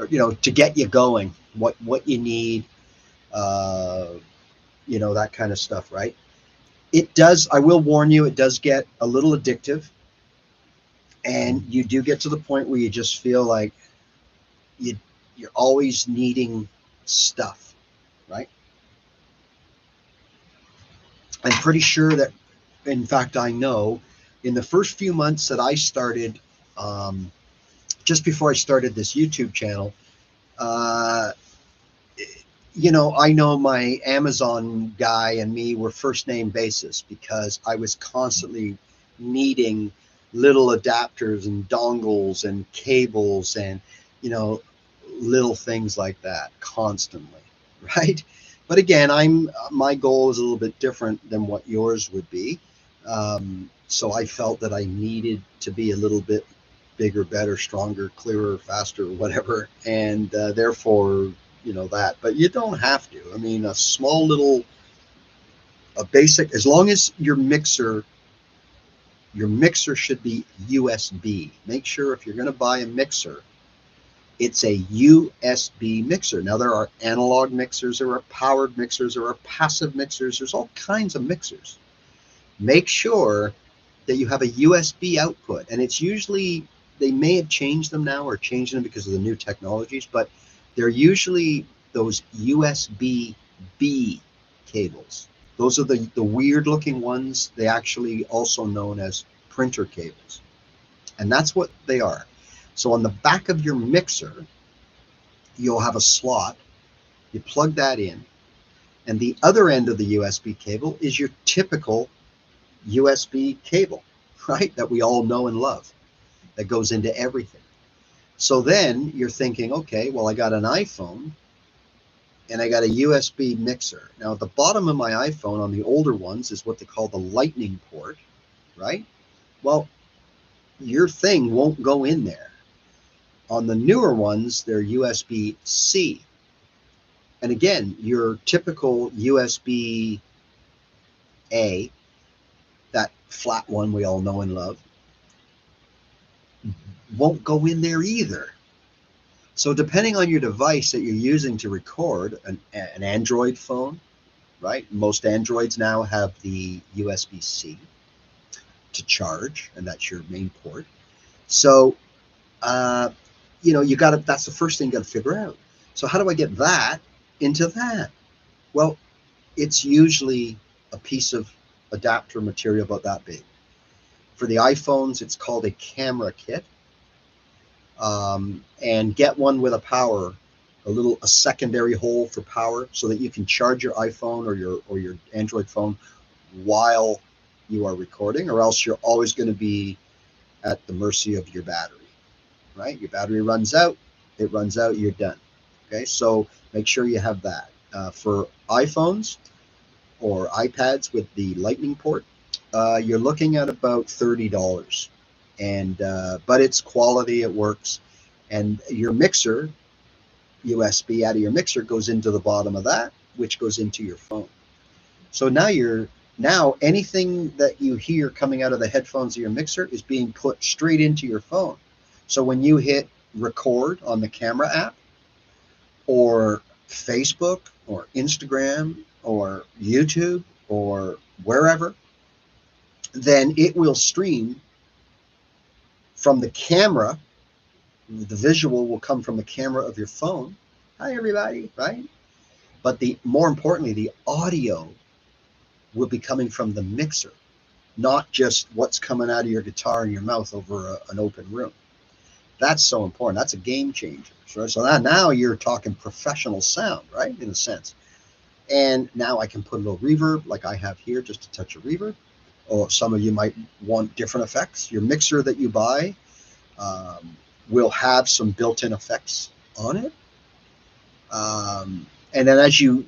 You know, to get you going, what you need, uh, you know, that kind of stuff, right? It does, I will warn you, it does get a little addictive, and you do get to the point where you just feel like you're always needing stuff, right? I'm pretty sure that, in fact, I know in the first few months that I started, just before I started this YouTube channel, uh, you know, I know my Amazon guy and me were first name basis, because I was constantly needing little adapters and dongles and cables and, you know, little things like that constantly, right? But again, my goal is a little bit different than what yours would be. So I felt that I needed to be a little bit bigger, better, stronger, clearer, faster, whatever, and therefore, you know, that. But you don't have to. I mean, a small little, a basic, as long as your mixer should be USB. Make sure if you're going to buy a mixer, it's a USB mixer. Now, there are analog mixers, there are powered mixers, there are passive mixers, there's all kinds of mixers. Make sure that you have a USB output, and it's usually, they may have changed them now or changed them because of the new technologies, but they're usually those USB-B cables. Those are the weird looking ones. They actually also known as printer cables. And that's what they are. So on the back of your mixer, you'll have a slot. You plug that in, and the other end of the USB cable is your typical USB cable, right? That we all know and love, that goes into everything. So then you're thinking, okay, well, I got an iPhone and I got a USB mixer. Now, at the bottom of my iPhone on the older ones is what they call the lightning port, right? Well, your thing won't go in there. On the newer ones, they're USB-C. And again, your typical USB-A, that flat one we all know and love, won't go in there either. So depending on your device that you're using to record, an Android phone, right? Most Androids now have the USB-C to charge, and that's your main port. So, you know, that's the first thing you got to figure out. So how do I get that into that? Well, it's usually a piece of adapter material about that big. For the iPhones, it's called a camera kit. And get one with a secondary hole for power, so that you can charge your iPhone or your Android phone while you are recording, or else you're always going to be at the mercy of your battery, right? Your battery runs out, it runs out, you're done. Okay, so make sure you have that. For iPhones or iPads with the Lightning port, you're looking at about $30, and but it's quality, it works, and your mixer USB out of your mixer goes into the bottom of that, which goes into your phone. So now anything that you hear coming out of the headphones of your mixer is being put straight into your phone. So when you hit record on the camera app, or Facebook, or Instagram, or YouTube, or wherever, then it will stream from the camera. The visual will come from the camera of your phone. Hi, everybody, right? But more importantly, the audio will be coming from the mixer, not just what's coming out of your guitar in your mouth over an open room. That's so important. That's a game changer. So now you're talking professional sound, right? In a sense. And now I can put a little reverb like I have here, just a touch of reverb. Or some of you might want different effects. Your mixer that you buy will have some built-in effects on it. And then as you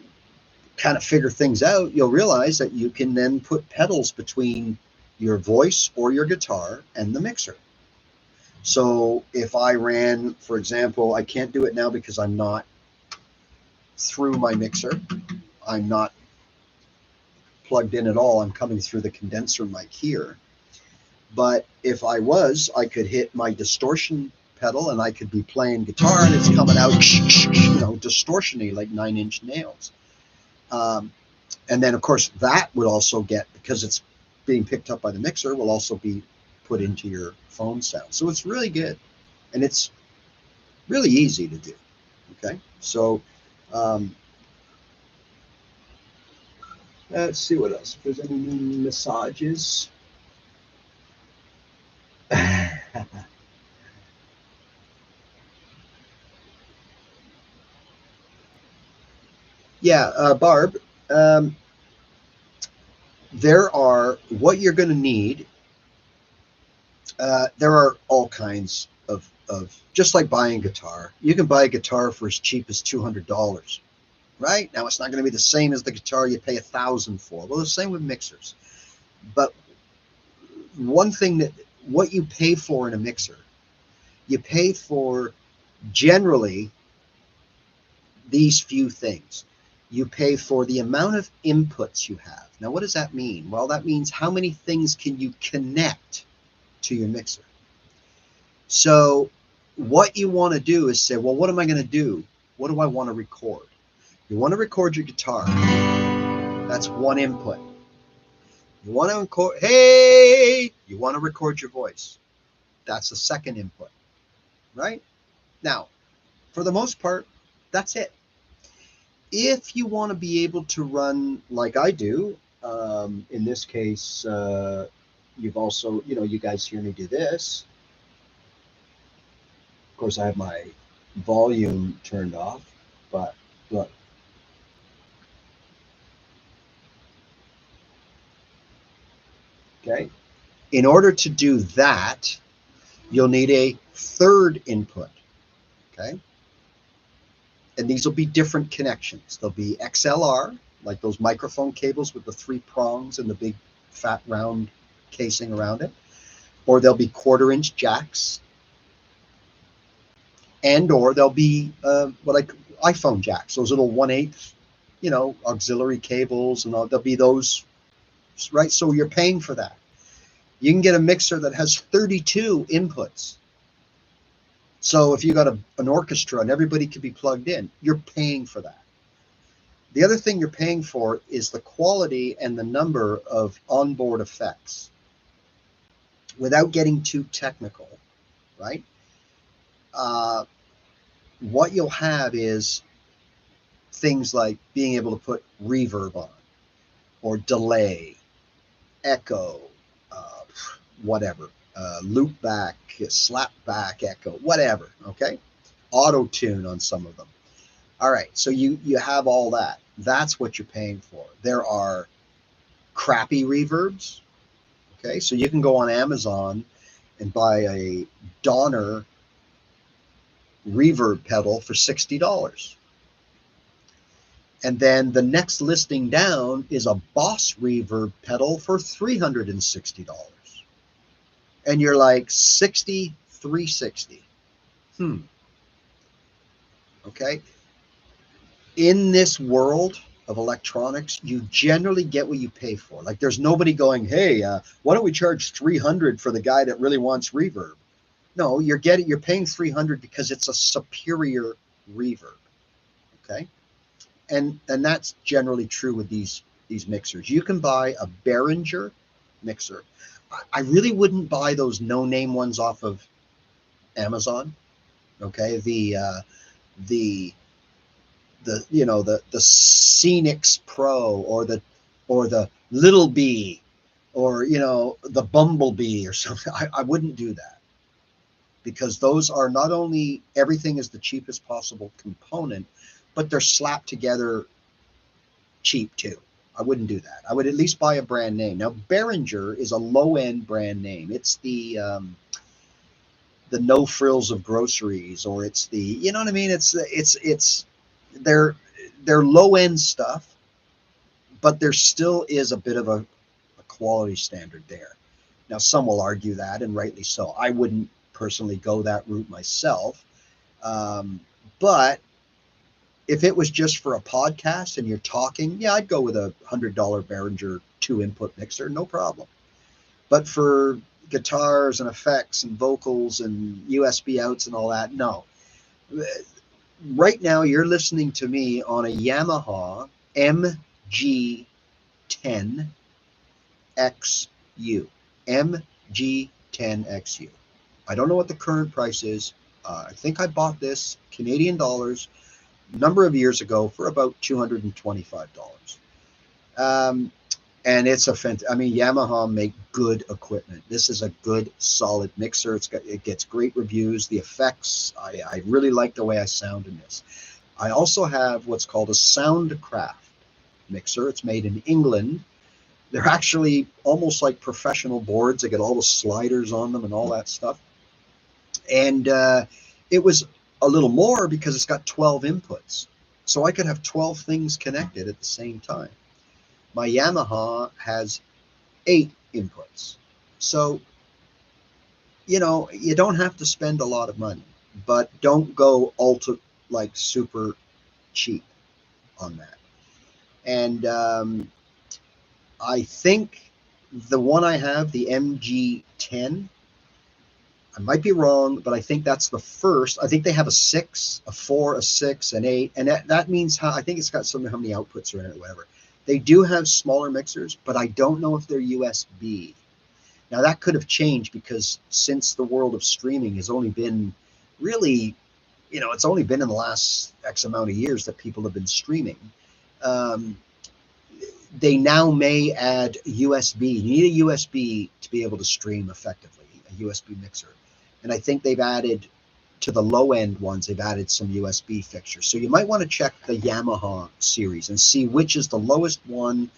kind of figure things out, you'll realize that you can then put pedals between your voice or your guitar and the mixer. So if I ran, for example, I can't do it now because I'm not through my mixer. I'm not plugged in at all. I'm coming through the condenser mic here. But if I was, I could hit my distortion pedal and I could be playing guitar and it's coming out, distortion-y like 9-inch nails. And then, of course, that would also get, because it's being picked up by the mixer, will also be put into your phone sound. So it's really good, and it's really easy to do. Okay, so let's see what else. If there's any new massages. Yeah, Barb, there are, what you're going to need, there are all kinds of, just like buying a guitar. You can buy a guitar for as cheap as $200, right? Now, it's not going to be the same as the guitar you pay $1,000 for. Well, the same with mixers. But one thing that, what you pay for in a mixer, you pay for generally these few things. You pay for the amount of inputs you have. Now, what does that mean? Well, that means how many things can you connect to your mixer. So what you want to do is say, well, what am I going to do? What do I want to record? You want to record your guitar. That's one input. You want to record, hey, you want to record your voice. That's the second input, right? Now, for the most part, that's it. If you want to be able to run like I do, in this case, you've also, you guys hear me do this. Of course, I have my volume turned off, but look. Okay. In order to do that, you'll need a third input. Okay. And these will be different connections. There'll be XLR, like those microphone cables with the 3 prongs and the big fat round casing around it. Or there'll be 1/4-inch jacks. And or there'll be iPhone jacks, those little 1/8, auxiliary cables, and all. There'll be those, right? So you're paying for that. You can get a mixer that has 32 inputs. So if you got an orchestra and everybody could be plugged in, you're paying for that. The other thing you're paying for is the quality and the number of onboard effects. Without getting too technical, right? What you'll have is things like being able to put reverb on, or delay, echo, whatever, loop back, slap back, echo, whatever, okay? Auto tune on some of them. All right, so you have all that. That's what you're paying for. There are crappy reverbs, Okay, so you can go on Amazon and buy a Donner reverb pedal for $60. And then the next listing down is a Boss reverb pedal for $360. And you're like 60, 360. Okay. In this world of electronics, you generally get what you pay for. Like there's nobody going, hey, why don't we charge 300 for the guy that really wants reverb? No, you're paying 300 because it's a superior reverb. Okay. And that's generally true with these mixers. You can buy a Behringer mixer. I really wouldn't buy those no-name ones off of Amazon. Okay, the Scenics Pro or the Little Bee or the Bumblebee or something. I wouldn't do that, because those are not only everything is the cheapest possible component, but they're slapped together cheap too. I wouldn't do that. I would at least buy a brand name. Now, Behringer is a low-end brand name. It's the No Frills of Groceries, or it's the, you know what I mean? It's they're low-end stuff, but there still is a bit of a quality standard there. Now, some will argue that, and rightly so. I wouldn't personally go that route myself, but if it was just for a podcast and you're talking, yeah, I'd go with a $100 Behringer 2-input mixer, no problem. But for guitars and effects and vocals and USB outs and all that, no. Right now, you're listening to me on a Yamaha MG10XU. MG10XU. I don't know what the current price is. I think I bought this Canadian dollars number of years ago for about $225. And it's Yamaha make good equipment. This is a good, solid mixer. It gets great reviews. The effects, I really like the way I sound in this. I also have what's called a Soundcraft mixer. It's made in England. They're actually almost like professional boards. They get all the sliders on them and all that stuff. And it was a little more because it's got 12 inputs. So I could have 12 things connected at the same time. My Yamaha has 8 inputs. So, you don't have to spend a lot of money, but don't go super cheap on that. And I think the one I have, the MG10, I might be wrong, but I think that's the first. I think they have a 6, a 4, a 6, an 8, and that means I think it's got how many outputs are in it or whatever. They do have smaller mixers, but I don't know if they're USB. Now, that could have changed because since the world of streaming has only been really, it's only been in the last X amount of years that people have been streaming. They now may add USB. You need a USB to be able to stream effectively, a USB mixer. And I think they've added, to the low-end ones, they've added some USB fixtures. So you might want to check the Yamaha series and see which is the lowest one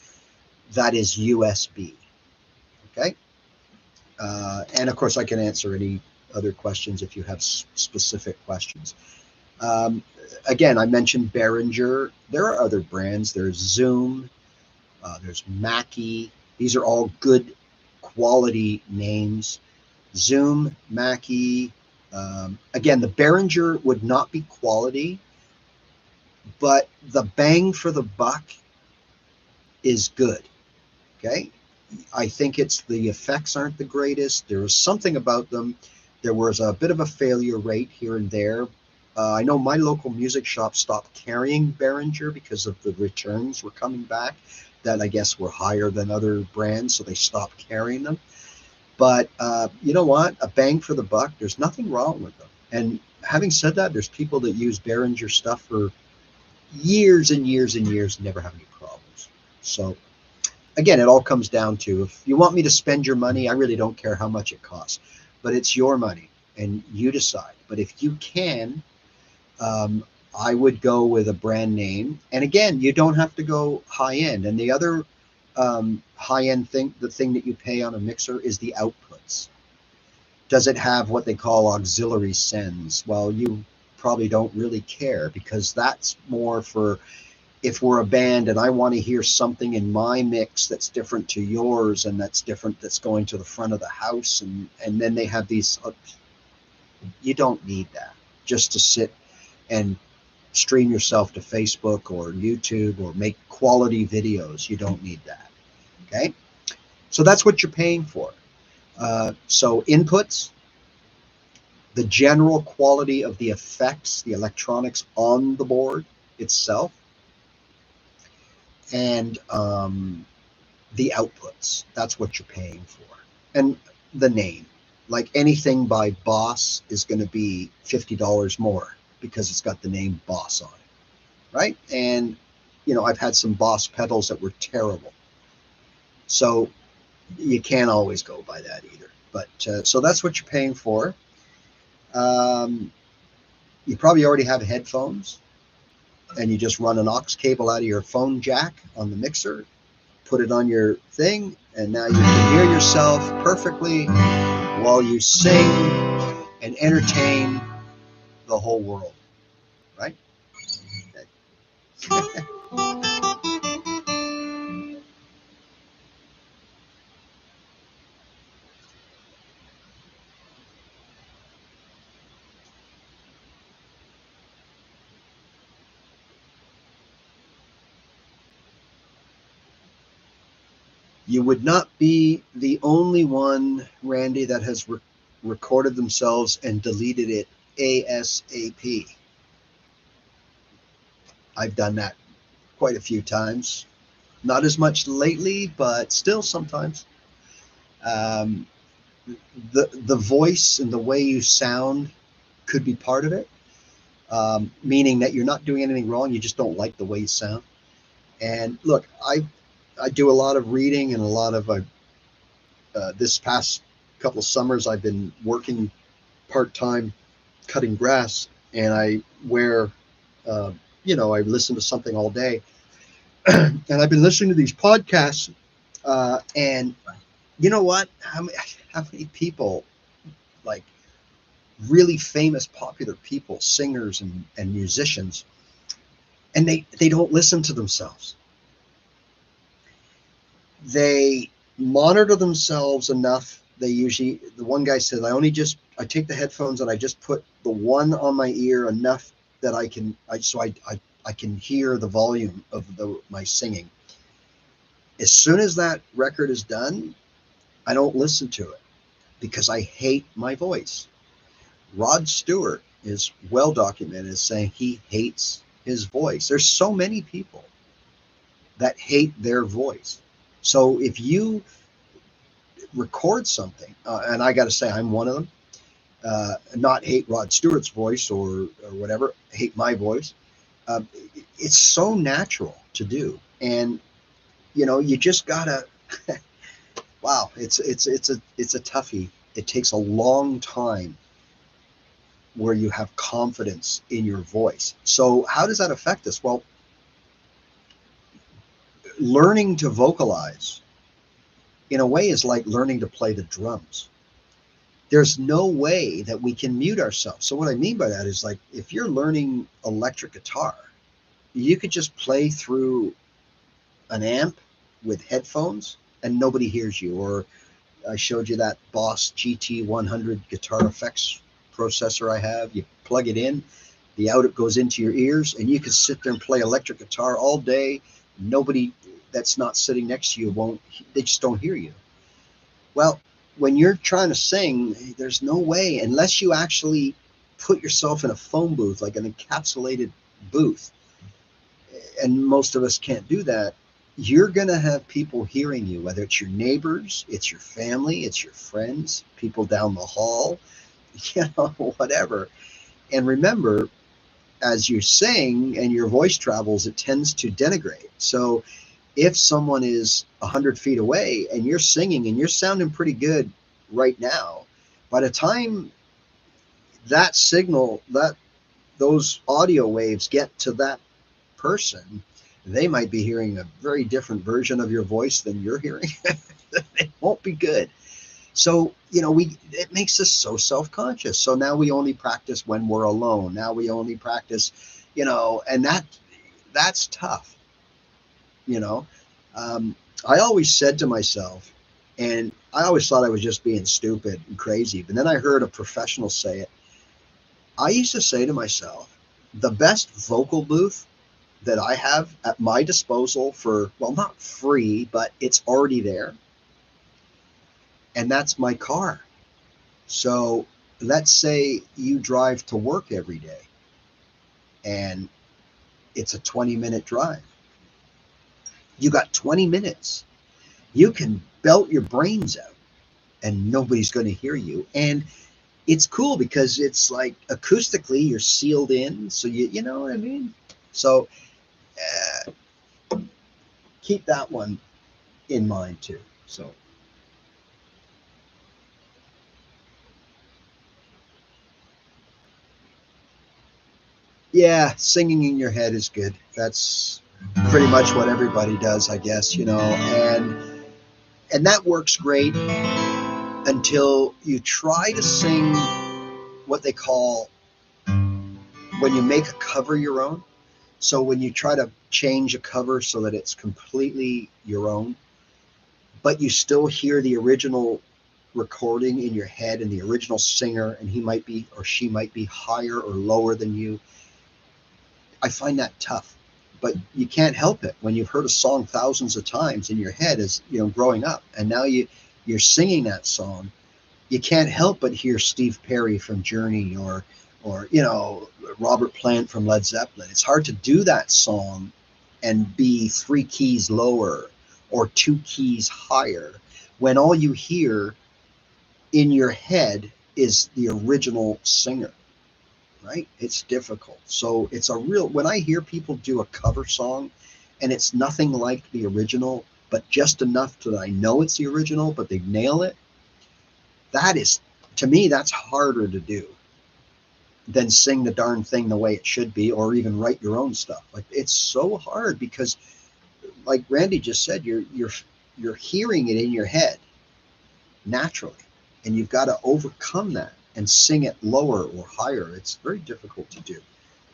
that is USB. Okay? And, of course, I can answer any other questions if you have specific questions. Again, I mentioned Behringer. There are other brands. There's Zoom. There's Mackie. These are all good quality names. Zoom, Mackie. Again, the Behringer would not be quality, but the bang for the buck is good. Okay. I think the effects aren't the greatest. There was something about them. There was a bit of a failure rate here and there. I know my local music shop stopped carrying Behringer because of the returns were coming back that I guess were higher than other brands, so they stopped carrying them. But you know what? A bang for the buck. There's nothing wrong with them. And having said that, there's people that use Behringer stuff for years and years and years and never have any problems. So again, it all comes down to, if you want me to spend your money, I really don't care how much it costs, but it's your money and you decide. But if you can, I would go with a brand name. And again, you don't have to go high end. And the other high-end thing, the thing that you pay on a mixer, is the outputs. Does it have what they call auxiliary sends? Well, you probably don't really care, because that's more for if we're a band and I want to hear something in my mix that's different to yours and that's different, that's going to the front of the house, and then they have these. You don't need that just to sit and stream yourself to Facebook or YouTube or make quality videos. You don't need that. Okay, so that's what you're paying for. So inputs, the general quality of the effects, the electronics on the board itself, and the outputs. That's what you're paying for. And the name, like anything by Boss, is going to be $50 more because it's got the name Boss on it, right? And I've had some Boss pedals that were terrible, so you can't always go by that either. But so that's what you're paying for. You probably already have headphones, and you just run an aux cable out of your phone jack on the mixer, put it on your thing, and now you can hear yourself perfectly while you sing and entertain the whole world, right? You would not be the only one, Randy, that has recorded themselves and deleted it ASAP. I've done that quite a few times. Not as much lately, but still sometimes. Um, the voice and the way you sound could be part of it, meaning that you're not doing anything wrong. You just don't like the way you sound. And look, I do a lot of reading and a lot of this past couple of summers I've been working part-time cutting grass, and I wear I listen to something all day. And I've been listening to these podcasts, and you know what? How many people, like really famous, popular people, singers and musicians, and they don't listen to themselves. They monitor themselves enough. The one guy said, I take the headphones and I just put the one on my ear enough that I can hear the volume of my singing. As soon as that record is done, I don't listen to it because I hate my voice. Rod Stewart is well documented as saying he hates his voice. There's so many people that hate their voice. So if you record something, and I got to say I'm one of them, not hate Rod Stewart's voice or whatever, hate my voice. It's so natural to do, and you just gotta. Wow, it's a toughie. It takes a long time where you have confidence in your voice. So how does that affect us? Well, learning to vocalize in a way is like learning to play the drums. There's no way that we can mute ourselves. So what I mean by that is, like, if you're learning electric guitar, you could just play through an amp with headphones and nobody hears you. Or I showed you that Boss GT100 guitar effects processor I have. You plug it in, the out goes into your ears, and you can sit there and play electric guitar all day. Nobody that's not sitting next to you they just don't hear you. Well, when you're trying to sing, there's no way, unless you actually put yourself in a phone booth, like an encapsulated booth, and most of us can't do that. You're going to have people hearing you, whether it's your neighbors, it's your family, it's your friends, people down the hall, whatever. And remember, as you sing and your voice travels, it tends to denigrate. So if someone is 100 feet away and you're singing and you're sounding pretty good right now, by the time that signal, those audio waves get to that person, they might be hearing a very different version of your voice than you're hearing. It won't be good. So, it makes us so self-conscious. So now we only practice when we're alone. Now we only practice, and that's tough. you know. I always said to myself, and I always thought I was just being stupid and crazy, but then I heard a professional say it. I used to say to myself, the best vocal booth that I have at my disposal for, well, not free, but it's already there, and that's my car. So let's say you drive to work every day and it's a 20-minute drive. You got 20 minutes. You can belt your brains out and nobody's going to hear you. And it's cool because it's like acoustically you're sealed in. So you know what I mean? So keep that one in mind too. So yeah, singing in your head is good. That's pretty much what everybody does, I guess, and that works great until you try to sing what they call when you make a cover your own. So when you try to change a cover so that it's completely your own, but you still hear the original recording in your head and the original singer, and he might be or she might be higher or lower than you. I find that tough, but you can't help it when you've heard a song thousands of times in your head as growing up, and now you're singing that song. You can't help but hear Steve Perry from Journey or Robert Plant from Led Zeppelin. It's hard to do that song and be 3 keys lower or 2 keys higher when all you hear in your head is the original singer. Right? It's difficult. So it's when I hear people do a cover song and it's nothing like the original, but just enough that I know it's the original, but they nail it. That is, to me, that's harder to do than sing the darn thing the way it should be, or even write your own stuff. Like, it's so hard because, like Randy just said, you're hearing it in your head naturally, and you've got to overcome that and sing it lower or higher. It's very difficult to do.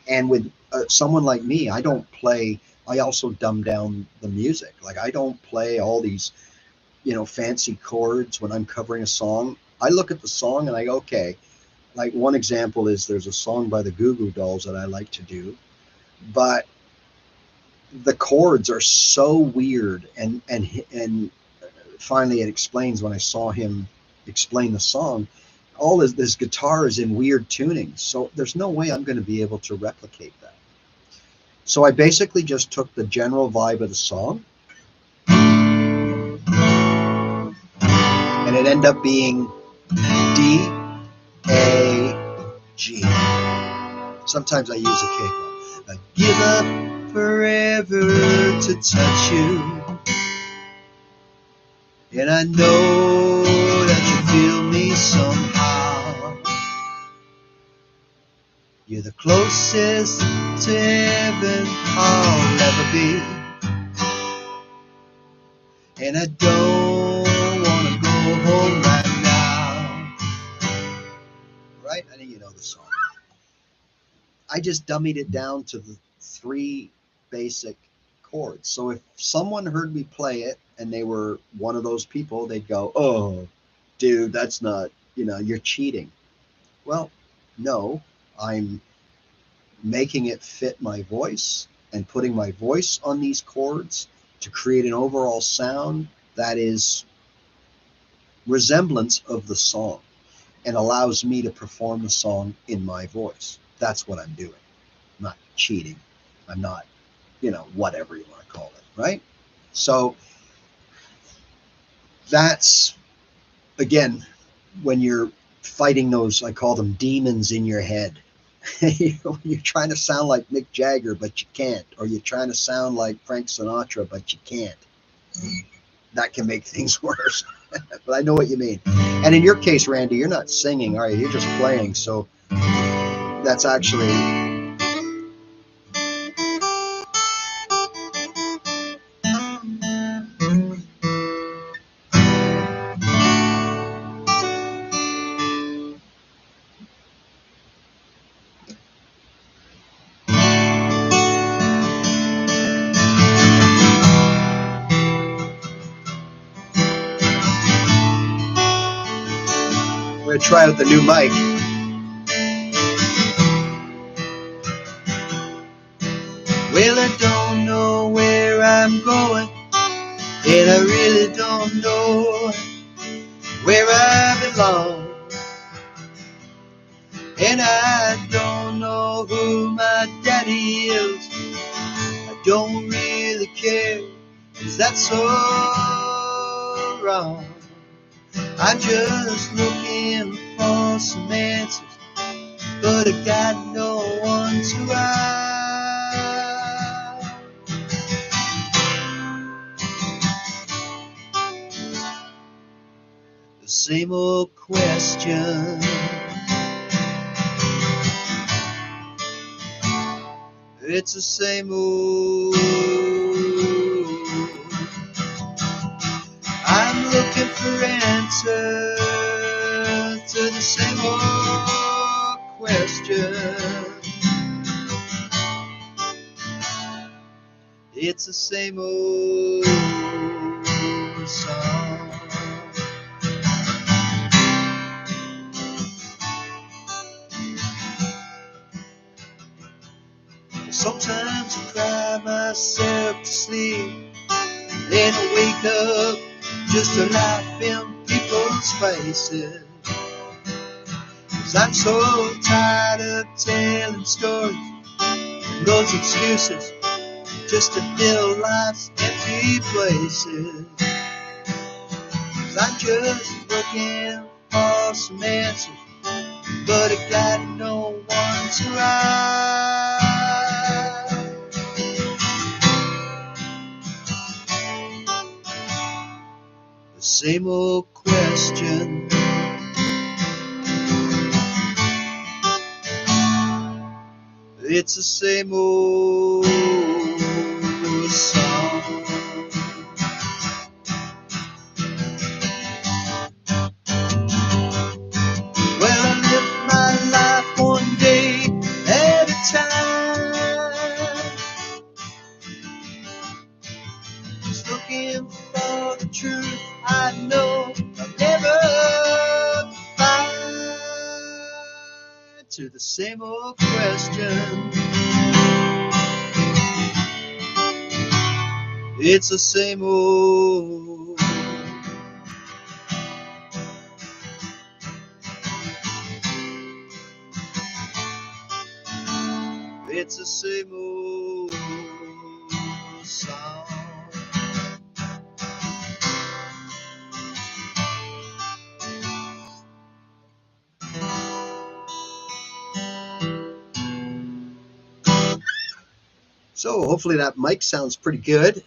And with someone like me, I also dumb down the music. Like, I don't play all these, fancy chords when I'm covering a song. I look at the song and I go, okay, like one example is there's a song by the Goo Goo Dolls that I like to do, but the chords are so weird. And finally it explains when I saw him explain the song. All this guitar is in weird tunings, so there's no way I'm going to be able to replicate that. So I basically just took the general vibe of the song, and it ended up being D, A, G. Sometimes I use a cake. I give up forever to touch you, and I know that you feel me somehow. You're the closest to heaven I'll ever be, and I don't want to go home right now. Right? I know you know the song. I just dummied it down to the 3 basic chords. So if someone heard me play it and they were one of those people, they'd go, oh, dude, that's not, you're cheating. Well, no, I'm making it fit my voice and putting my voice on these chords to create an overall sound that is resemblance of the song and allows me to perform the song in my voice. That's what I'm doing. I'm not cheating. I'm not, whatever you want to call it, right? So that's, again, when you're fighting those, I call them demons in your head. You're trying to sound like Mick Jagger, but you can't. Or you're trying to sound like Frank Sinatra, but you can't. That can make things worse. But I know what you mean. And in your case, Randy, you're not singing, are you? You're just playing. So that's actually... to try out the new mic. Well, I don't know where I'm going, and I really don't know where I belong. And I don't know who my daddy is. I don't really care, 'cause that's so wrong. I'm just looking for some answers, but I got no one to ask. The same old question. It's the same old. I'm looking for answers to the same old question. It's the same old song. Sometimes I cry myself to sleep, then I wake up just to laugh in people's faces. 'Cause I'm so tired of telling stories and those excuses just to fill life's empty places. 'Cause I'm just looking for some answers, but I got no one to ask. The same old question. It's the same old song. Well, I live my life one day at a time, just looking for the truth I know I'll never find. To the same old question. It's the same old. It's the same old song. So hopefully that mic sounds pretty good.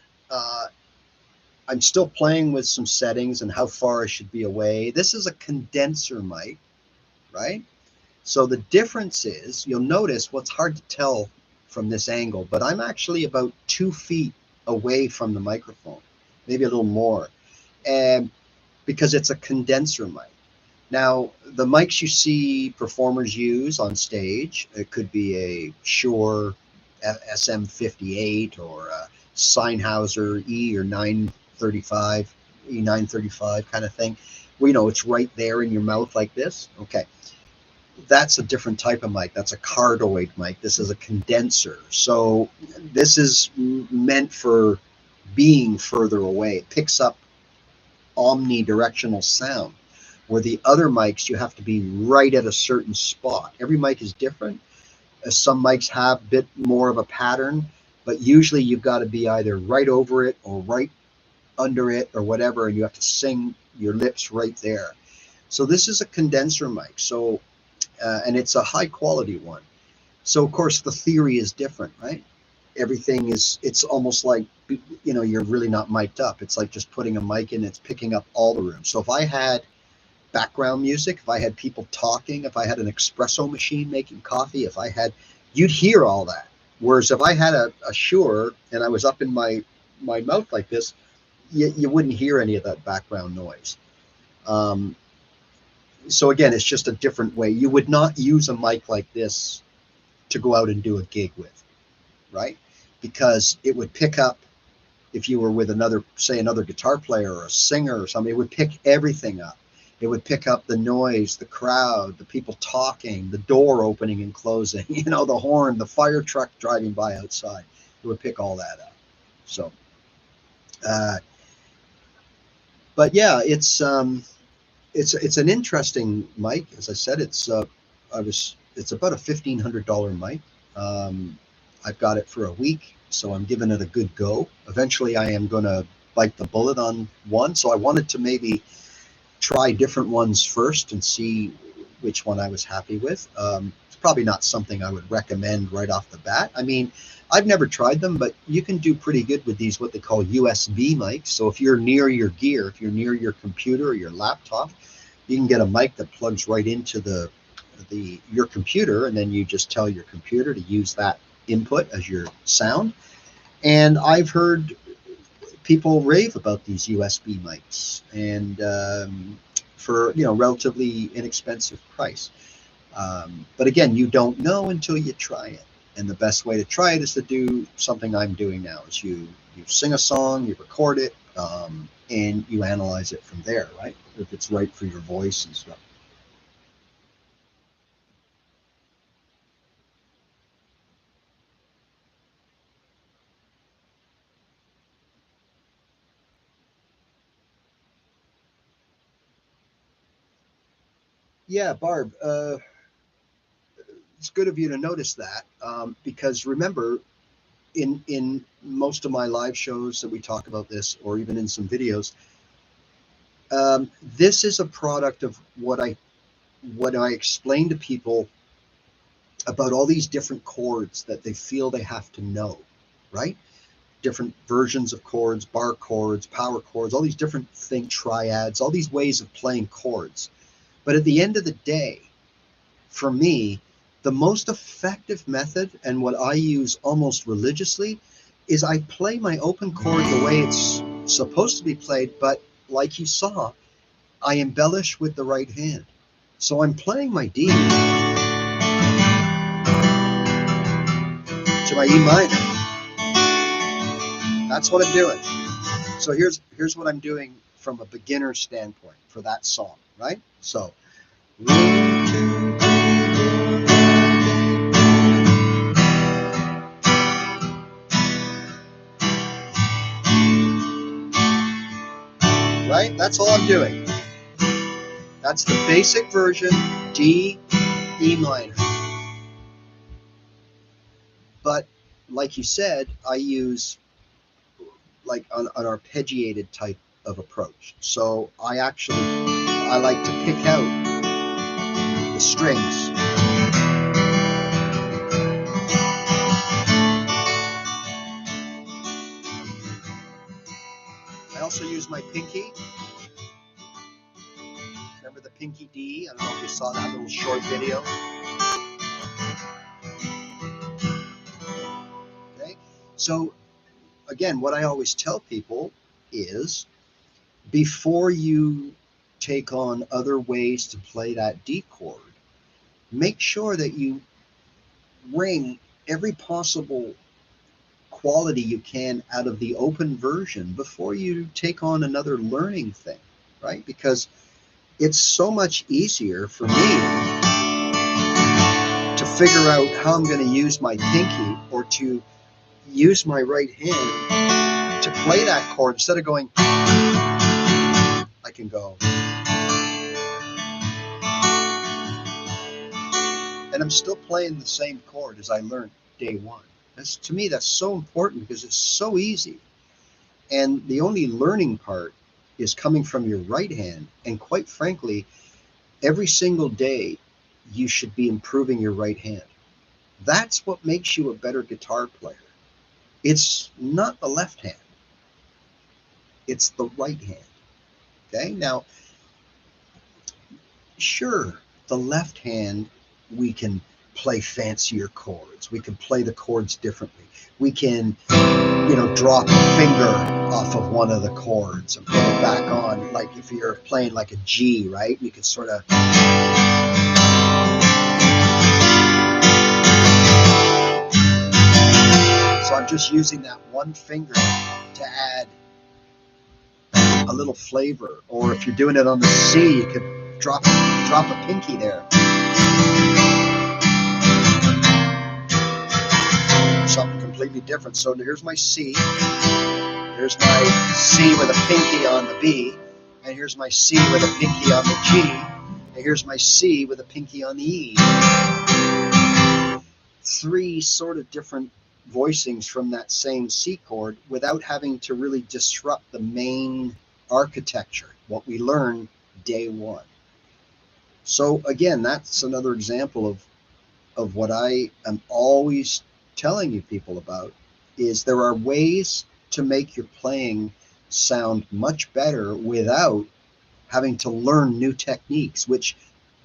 I'm still playing with some settings and how far I should be away. This is a condenser mic, right? So the difference is, you'll notice what's hard to tell from this angle, but I'm actually about 2 feet away from the microphone, maybe a little more, and because it's a condenser mic. Now, the mics you see performers use on stage, it could be a Shure SM58 or a Sennheiser E or 935, E935 kind of thing, where, you know, it's right there in your mouth like this. Okay. That's a different type of mic. That's a cardioid mic. This is a condenser. So this is meant for being further away. It picks up omnidirectional sound, where the other mics, you have to be right at a certain spot. Every mic is different. Some mics have a bit more of a pattern, but usually you've got to be either right over it or right under it or whatever, and you have to sing your lips right there. So this is a condenser mic. So and it's a high quality one. So of course the theory is different, right? Everything is, it's almost like, you know, you're really not mic'd up. It's like just putting a mic in, it's picking up all the room. So if I had background music, if I had people talking, if I had an espresso machine making coffee, if I had, you'd hear all that. Whereas if I had a Shure and I was up in my mouth like this, you wouldn't hear any of that background noise. So again, it's just a different way. You would not use a mic like this to go out and do a gig with, right? Because it would pick up, if you were with another, say another guitar player or a singer or something, it would pick everything up. It would pick up the noise, the crowd, the people talking, the door opening and closing, the horn, the fire truck driving by outside. It would pick all that up. So, but yeah, it's an interesting mic. As I said, it's about a $1,500 mic. I've got it for a week, so I'm giving it a good go. Eventually, I am going to bite the bullet on one. So I wanted to maybe try different ones first and see which one I was happy with. It's probably not something I would recommend right off the bat. I mean, I've never tried them, but you can do pretty good with these, what they call USB mics. So if you're near your gear, if you're near your computer or your laptop, you can get a mic that plugs right into your computer, and then you just tell your computer to use that input as your sound. And I've heard people rave about these USB mics, and for relatively inexpensive price. But again, you don't know until you try it. And the best way to try it is to do something I'm doing now. Is you sing a song, you record it, and you analyze it from there, right? If it's right for your voice and stuff. Yeah, Barb, it's good of you to notice that, because remember, in most of my live shows that we talk about this, or even in some videos, this is a product of what I explain to people about all these different chords that they feel they have to know, right? Different versions of chords, bar chords, power chords, all these different things, triads, all these ways of playing chords. But at the end of the day, for me, the most effective method, and what I use almost religiously, is I play my open chord the way it's supposed to be played, but like you saw, I embellish with the right hand. So I'm playing my D to my E minor. That's what I'm doing. So here's what I'm doing from a beginner standpoint for that song, right? So 1, 2, 3, 4. Right? That's all I'm doing. That's the basic version, D, E minor. But like you said, I use like an arpeggiated type of approach. So I like to pick out the strings. I also use my pinky. Remember the pinky D? I don't know if you saw that little short video. Okay, so again, what I always tell people is, before you take on other ways to play that D chord, make sure that you wring every possible quality you can out of the open version before you take on another learning thing, right? Because it's so much easier for me to figure out how I'm going to use my pinky or to use my right hand to play that chord. Instead of going, I can go. And I'm still playing the same chord as I learned day one. To me, that's so important because it's so easy. And the only learning part is coming from your right hand. And quite frankly, every single day, you should be improving your right hand. That's what makes you a better guitar player. It's not the left hand. It's the right hand. Okay? Now, sure, the left hand, we can play fancier chords. We can play the chords differently. We can, drop a finger off of one of the chords and put it back on. Like if you're playing like a G, right? We could sort of... So I'm just using that one finger to add a a little flavor. Or if you're doing it on the C, you could drop a pinky there. Something completely different. So here's my C. Here's my C with a pinky on the B. And here's my C with a pinky on the G. And here's my C with a pinky on the E. 3 sort of different voicings from that same C chord without having to really disrupt the main architecture, what we learned day one. So again, that's another example of what I am always telling you people about, is there are ways to make your playing sound much better without having to learn new techniques, which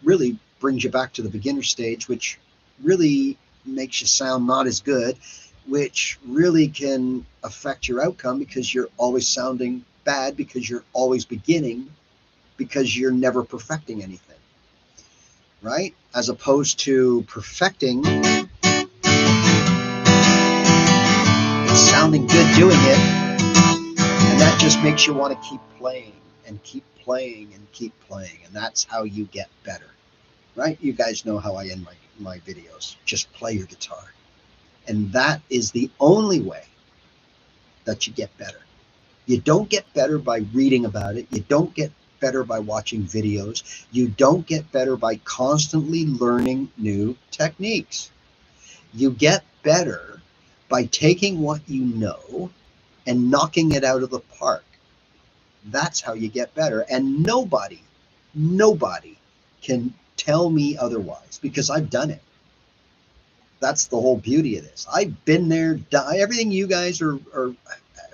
really brings you back to the beginner stage, which really makes you sound not as good, which really can affect your outcome because you're always sounding bad, because you're always beginning, because you're never perfecting anything, right? As opposed to perfecting, sounding good doing it, and that just makes you want to keep playing and keep playing and keep playing, and that's how you get better, right? You guys know how I end my videos. Just play your guitar. And that is the only way that you get better. You don't get better by reading about it. You don't get better by watching videos. You don't get better by constantly learning new techniques. You get better by taking what you know and knocking it out of the park. That's how you get better. And nobody can tell me otherwise, because I've done it. That's the whole beauty of this. I've been there, done everything you guys are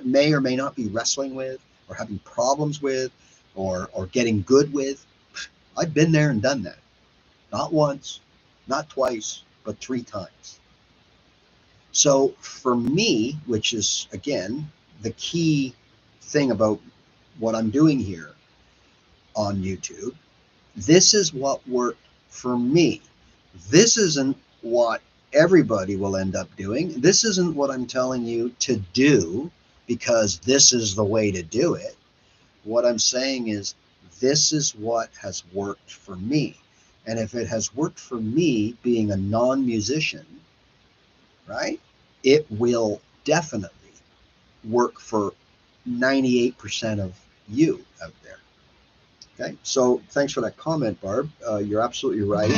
may or may not be wrestling with or having problems with or getting good with. I've been there and done that. Not once, not twice, but 3 times. So for me, which is, again, the key thing about what I'm doing here on YouTube, this is what worked for me. This isn't what everybody will end up doing. This isn't what I'm telling you to do because this is the way to do it. What I'm saying is this is what has worked for me. And if it has worked for me being a non-musician, right, it will definitely work for 98% of you out there. Okay, so thanks for that comment, Barb. You're absolutely right.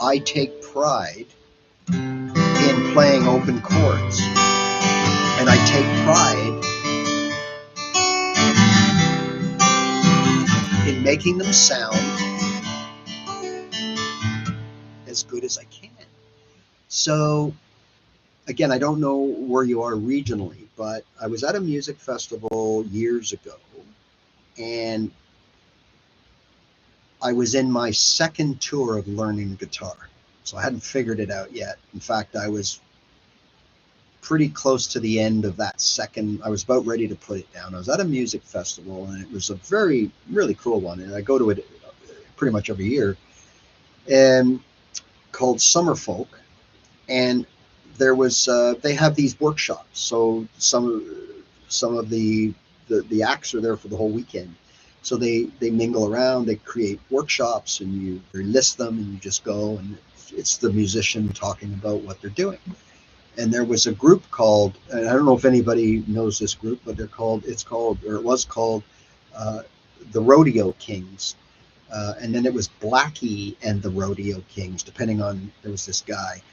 I take pride in playing open chords, and I take pride in making them sound as good as I can. So again, I don't know where you are regionally, but I was at a music festival years ago, and I was in my second tour of learning guitar. So I hadn't figured it out yet. In fact, I was pretty close to the end of that second. I was about ready to put it down. I was at a music festival, and it was a really cool one. And I go to it pretty much every year, and called Summer Folk. And there was, they have these workshops. So some of the acts are there for the whole weekend. So they mingle around, they create workshops, and they list them, and you just go, and it's the musician talking about what they're doing. And there was a group called, and I don't know if anybody knows this group, but it was called the Rodeo Kings. And then it was Blackie and the Rodeo Kings, depending on, there was this guy.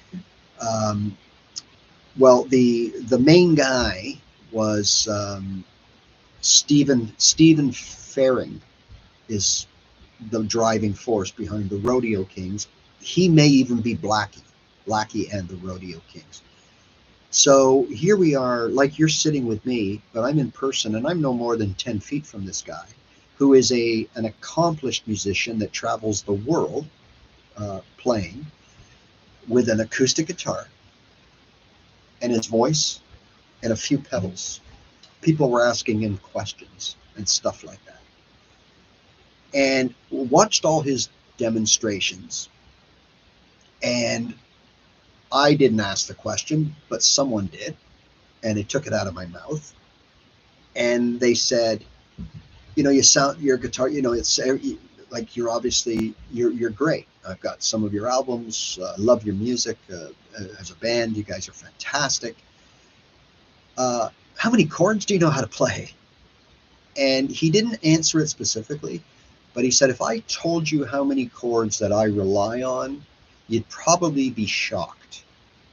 Well, the main guy was Stephen Faring is the driving force behind the Rodeo Kings. He may even be Blackie and the Rodeo Kings. So here we are, like you're sitting with me, but I'm in person, and I'm no more than 10 feet from this guy, who is an accomplished musician that travels the world playing with an acoustic guitar and his voice and a few pedals. People were asking him questions and stuff like that. And watched all his demonstrations. And I didn't ask the question, but someone did. And they took it out of my mouth. And they said, you know, you sound your guitar, you know, it's like you're great. I've got some of your albums. Love your music as a band. You guys are fantastic. How many chords do you know how to play? And he didn't answer it specifically, but he said, if I told you how many chords that I rely on, you'd probably be shocked.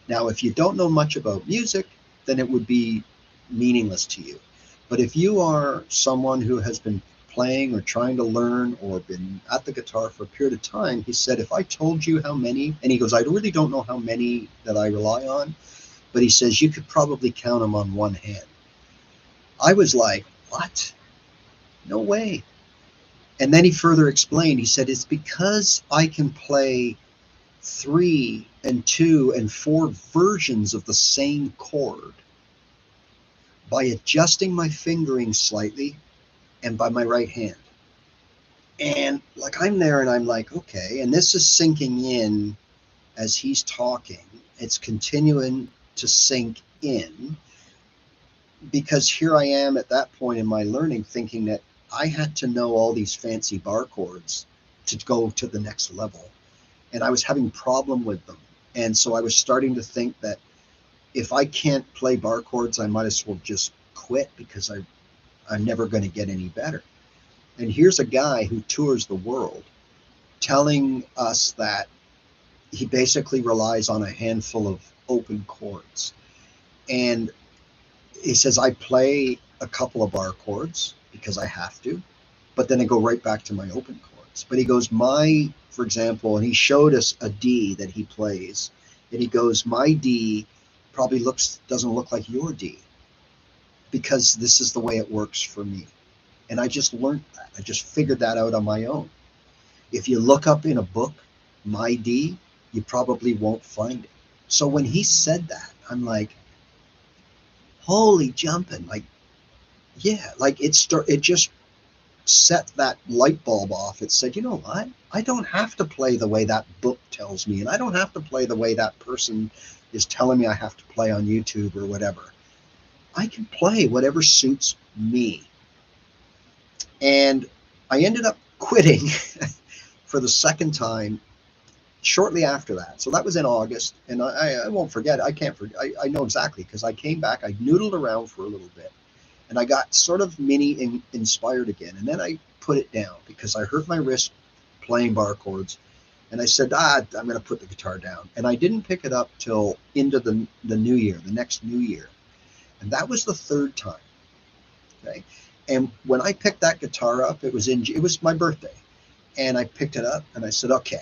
Now, if you don't know much about music, then it would be meaningless to you. But if you are someone who has been playing or trying to learn or been at the guitar for a period of time, he said, if I told you how many, and he goes, I really don't know how many that I rely on, but he says, you could probably count them on one hand. I was like, what? No way. And then he further explained, he said, it's because I can play 3 and 2 and 4 versions of the same chord by adjusting my fingering slightly and by my right hand. And like I'm there and I'm like, okay, and this is sinking in as he's talking. It's continuing to sink in because here I am at that point in my learning thinking that I had to know all these fancy bar chords to go to the next level. And I was having problem with them. And so I was starting to think that if I can't play bar chords, I might as well just quit because I'm never going to get any better. And here's a guy who tours the world telling us that he basically relies on a handful of open chords. And he says, I play a couple of bar chords because I have to, but then I go right back to my open chords. But he goes, for example, and he showed us a D that he plays, and he goes, my D probably doesn't look like your D because this is the way it works for me. And I just learned that. I just figured that out on my own. If you look up in a book, my D, you probably won't find it. So when he said that, I'm like, holy jumping, like, yeah, like it just set that light bulb off. It said, you know what? I don't have to play the way that book tells me, and I don't have to play the way that person is telling me I have to play on YouTube or whatever. I can play whatever suits me. And I ended up quitting for the second time shortly after that. So that was in August, and I won't forget. I can't forget. I know exactly because I came back. I noodled around for a little bit, and I got sort of mini inspired again. And then I put it down because I hurt my wrist playing bar chords, and I said, I'm going to put the guitar down. And I didn't pick it up till into the new year, the next new year, and that was the third time. Okay, and when I picked that guitar up, it was my birthday, and I picked it up and I said, okay,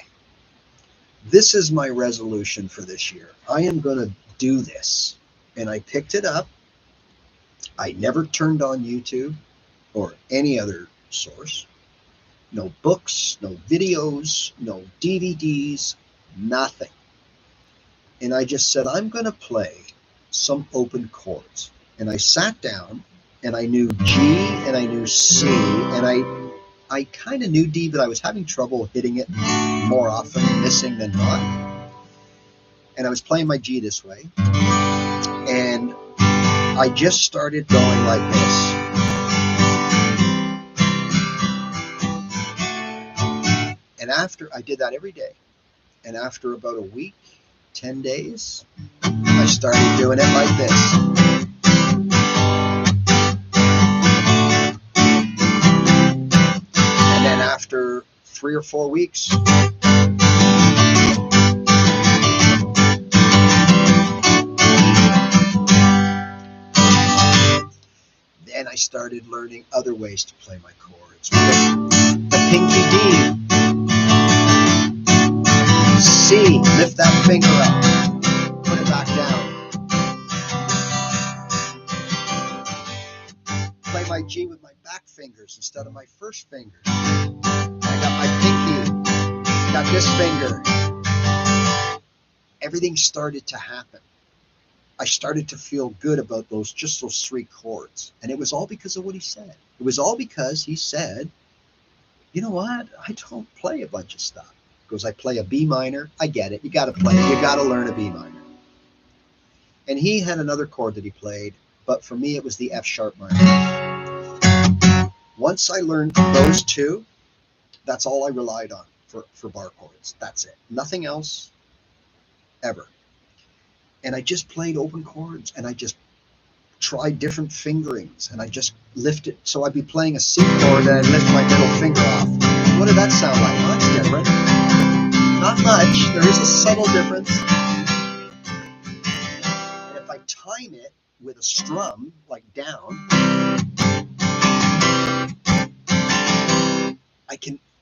this is my resolution for this year. I am going to do this. And I picked it up. I never turned on YouTube or any other source. No books, no videos, no DVDs, nothing. And I just said, I'm going to play some open chords. And I sat down and I knew G and I knew C and I kind of knew D, but I was having trouble hitting it more often, missing than not. And I was playing my G this way. And I just started going like this. And after I did that every day, and after about a week, 10 days, I started doing it like this. And then after 3 or 4 weeks, then I started learning other ways to play my chords. The pinky D, C, lift that finger up, put it back down. Play my G with my back fingers instead of my first fingers. I got my pinky, got this finger. Everything started to happen. I started to feel good about those 3 chords. And it was all because of what he said. It was all because he said, you know what? I don't play a bunch of stuff. He goes, I play a B minor. I get it. You got to play it. You got to learn a B minor. And he had another chord that he played, but for me, it was the F sharp minor. Once I learned those two, that's all I relied on for bar chords. That's it. Nothing else ever. And I just played open chords, and I just tried different fingerings, and I just lift it. So I'd be playing a C chord, and I'd lift my middle finger off. What did that sound like? Well, that's different. Not much. There is a subtle difference. And if I time it with a strum, like down,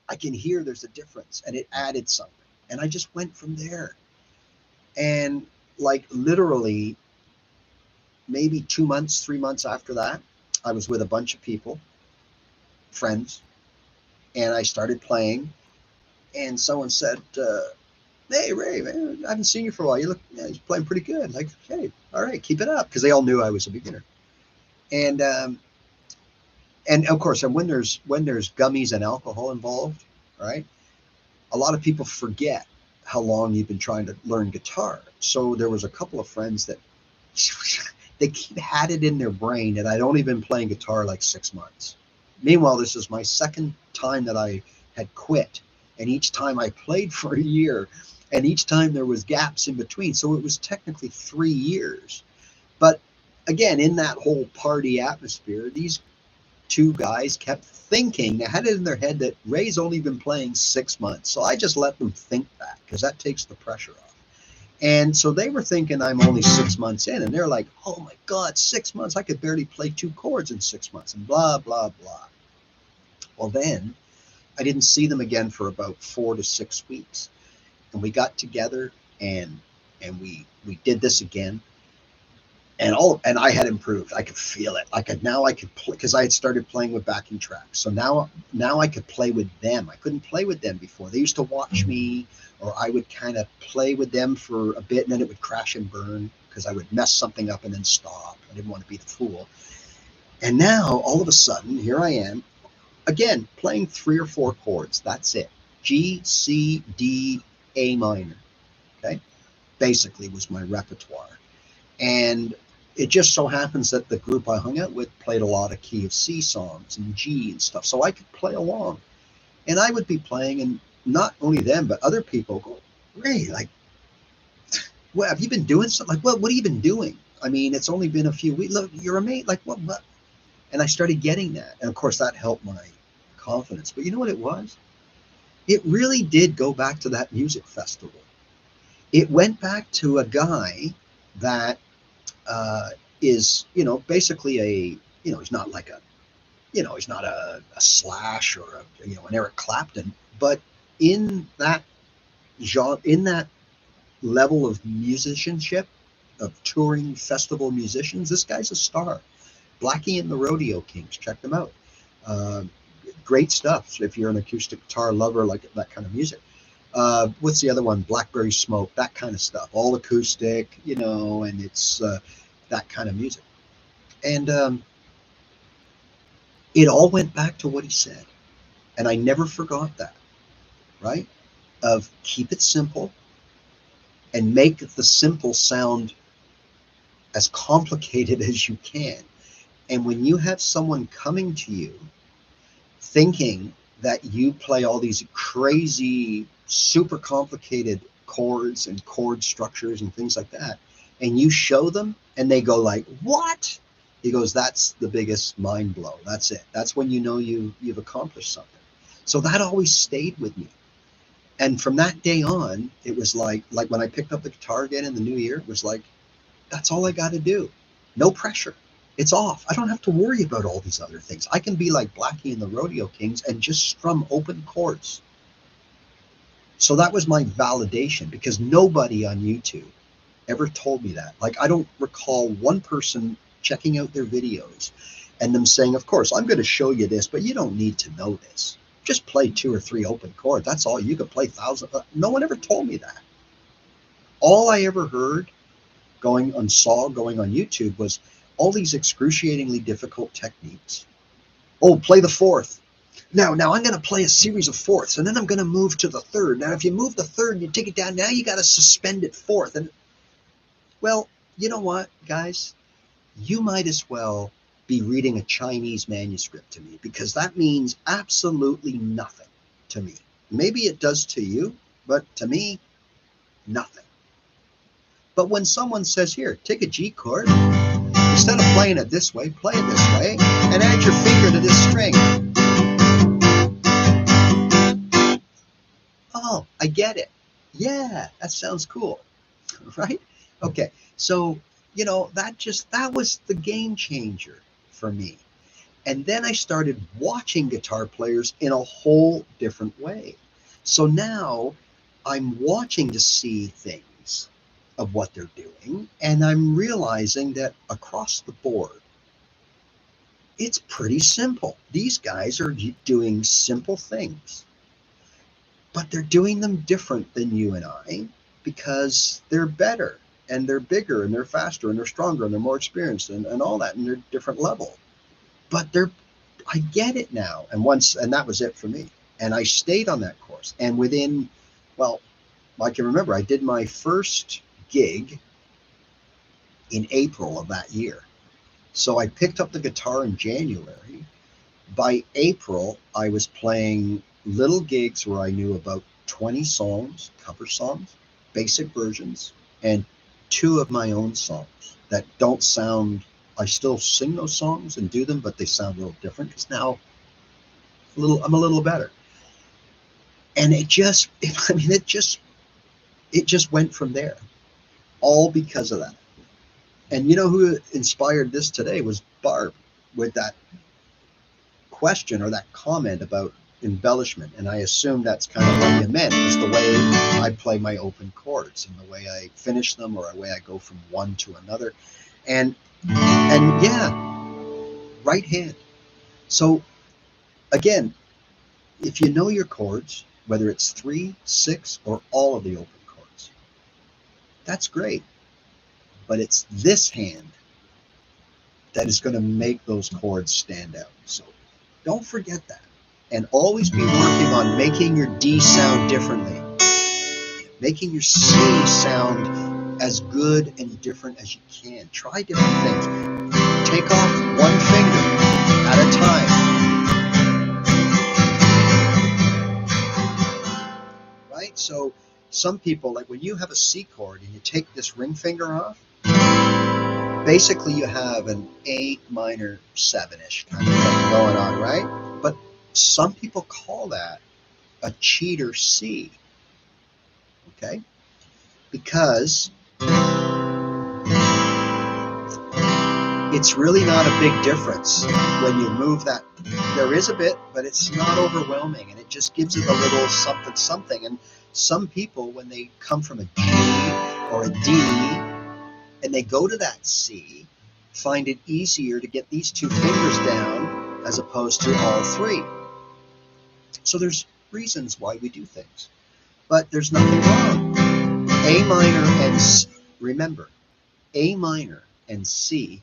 I can hear there's a difference, and it added something. And I just went from there. And like literally maybe 2 months, 3 months after that, I was with a bunch of people, friends, and I started playing. And someone said, "Hey, Ray, man, I haven't seen you for a while. You look, yeah, you're playing pretty good." Like, hey, all right, keep it up, because they all knew I was a beginner. And of course, and when there's gummies and alcohol involved, right? A lot of people forget how long you've been trying to learn guitar. So there was a couple of friends that they had it in their brain that I'd only been playing guitar like 6 months. Meanwhile, this is my second time that I had quit, and each time I played for a year, and each time there was gaps in between. So it was technically 3 years. But again, in that whole party atmosphere, these two guys kept thinking, they had it in their head that Ray's only been playing 6 months. So I just let them think that, because that takes the pressure off. And so they were thinking I'm only 6 months in, and they're like, "Oh my God, 6 months. I could barely play 2 chords in 6 months," and blah, blah, blah. Well, then I didn't see them again for about 4 to 6 weeks. And we got together, and we did this again. And I had improved. I could feel it. I could play, because I had started playing with backing tracks. So now I could play with them. I couldn't play with them before. They used to watch me, or I would kind of play with them for a bit, and then it would crash and burn because I would mess something up and then stop. I didn't want to be the fool. And now all of a sudden, here I am again playing 3 or 4 chords. That's it. G, C, D, A minor. Okay, basically was my repertoire. And it just so happens that the group I hung out with played a lot of key of C songs and G and stuff, so I could play along. And I would be playing, and not only them, but other people go, "Ray, like, what have you been doing? Something like, what have you been doing? I mean, it's only been a few weeks. Look, you're a mate. Like, what? And I started getting that, and of course that helped my confidence. But you know what it was? It really did go back to that music festival. It went back to a guy that is, basically he's not like he's not a Slash or an Eric Clapton, but in that genre, in that level of musicianship, of touring festival musicians, this guy's a star. Blackie and the Rodeo Kings, check them out. Great stuff if you're an acoustic guitar lover, like that kind of music. What's the other one? Blackberry Smoke, that kind of stuff. All acoustic, and it's that kind of music. And it all went back to what he said. And I never forgot that, right? Of keep it simple and make the simple sound as complicated as you can. And when you have someone coming to you thinking that you play all these crazy, super complicated chords and chord structures and things like that, and you show them and they go like, "What?" He goes, "That's the biggest mind blow. That's it. That's when you know you've accomplished something." So that always stayed with me. And from that day on, it was like when I picked up the guitar again in the new year, it was like, that's all I got to do. No pressure. It's off. I don't have to worry about all these other things. I can be like Blackie and the Rodeo Kings and just strum open chords. So that was my validation, because nobody on YouTube ever told me that. Like, I don't recall one person checking out their videos and them saying, "Of course, I'm going to show you this, but you don't need to know this. Just play 2 or 3 open chords. That's all. You can play thousands." No one ever told me that. All I ever heard going on YouTube was all these excruciatingly difficult techniques. Oh, play the fourth. Now I'm going to play a series of fourths, and then I'm going to move to the third. Now, if you move the third and you take it down, now you got to suspend it fourth. And well, you know what, guys? You might as well be reading a Chinese manuscript to me, because that means absolutely nothing to me. Maybe it does to you, but to me, nothing. But when someone says, here, take a G chord, instead of playing it this way, play it this way, and add your finger to this string. Oh, I get it. Yeah, that sounds cool, right? Okay, so, that was the game changer for me. And then I started watching guitar players in a whole different way. So now I'm watching to see things of what they're doing, and I'm realizing that across the board, it's pretty simple. These guys are doing simple things, but they're doing them different than you and I, because they're better and they're bigger and they're faster and they're stronger and they're more experienced and all that, and they're different level. But I get it now. And that was it for me. And I stayed on that course. And within, well, I can remember I did my first gig in April of that year. So I picked up the guitar in January. By April, I was playing little gigs where I knew about 20 songs, cover songs, basic versions, and 2 of my own songs that don't sound, I still sing those songs and do them, but they sound a little different because now I'm a little better. And it just went from there, all because of that. And you know who inspired this today was Barb, with that question or that comment about embellishment. And I assume that's kind of what you meant, is the way I play my open chords and the way I finish them, or the way I go from one to another. And yeah, right hand. So again, if you know your chords, whether it's 3, 6, or all of the open chords, that's great. But it's this hand that is going to make those chords stand out. So don't forget that. And always be working on making your D sound differently, making your C sound as good and different as you can. Try different things. Take off one finger at a time. Right? So some people, like when you have a C chord and you take this ring finger off, basically you have an A minor 7-ish kind of thing going on, right? But some people call that a cheater C, okay? Because it's really not a big difference when you move that. There is a bit, but it's not overwhelming, and it just gives it a little something, something. And some people, when they come from a G or a D, and they go to that C, find it easier to get these 2 fingers down as opposed to all 3. So there's reasons why we do things, but there's nothing wrong. A minor and remember, A minor and C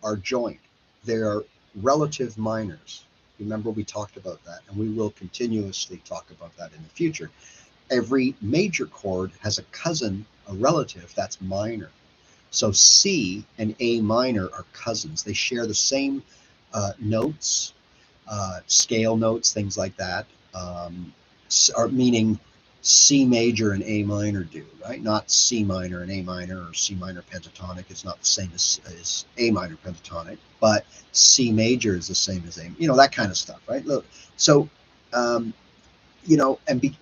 are joined. They are relative minors. Remember, we talked about that, and we will continuously talk about that in the future. Every major chord has a cousin, a relative, that's minor. So C and A minor are cousins. They share the same notes, scale notes, things like that, meaning C major and A minor do, right? Not C minor and A minor, or C minor pentatonic is not the same as A minor pentatonic, but C major is the same as A, that kind of stuff, right? Look, so, and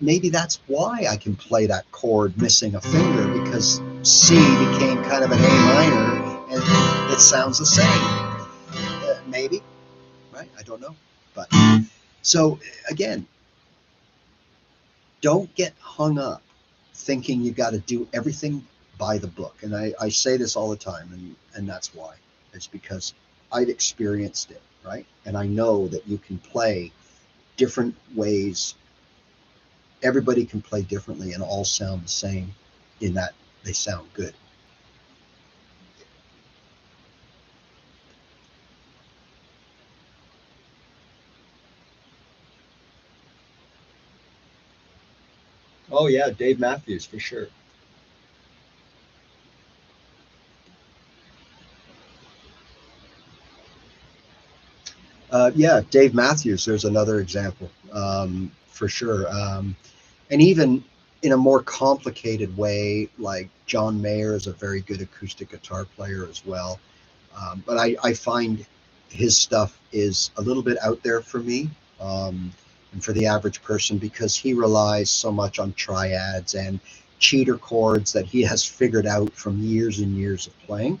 maybe that's why I can play that chord missing a finger, because C became kind of an A minor, and it sounds the same. Maybe, right? I don't know. But so again, don't get hung up thinking you got to do everything by the book. And I say this all the time, and that's why. It's because I've experienced it, right? And I know that you can play different ways. Everybody can play differently and all sound the same, in that they sound good. Oh yeah, Dave Matthews for sure. Yeah, Dave Matthews, there's another example, for sure. And even in a more complicated way, like John Mayer is a very good acoustic guitar player as well. But I find his stuff is a little bit out there for me, and for the average person, because he relies so much on triads and cheater chords that he has figured out from years and years of playing.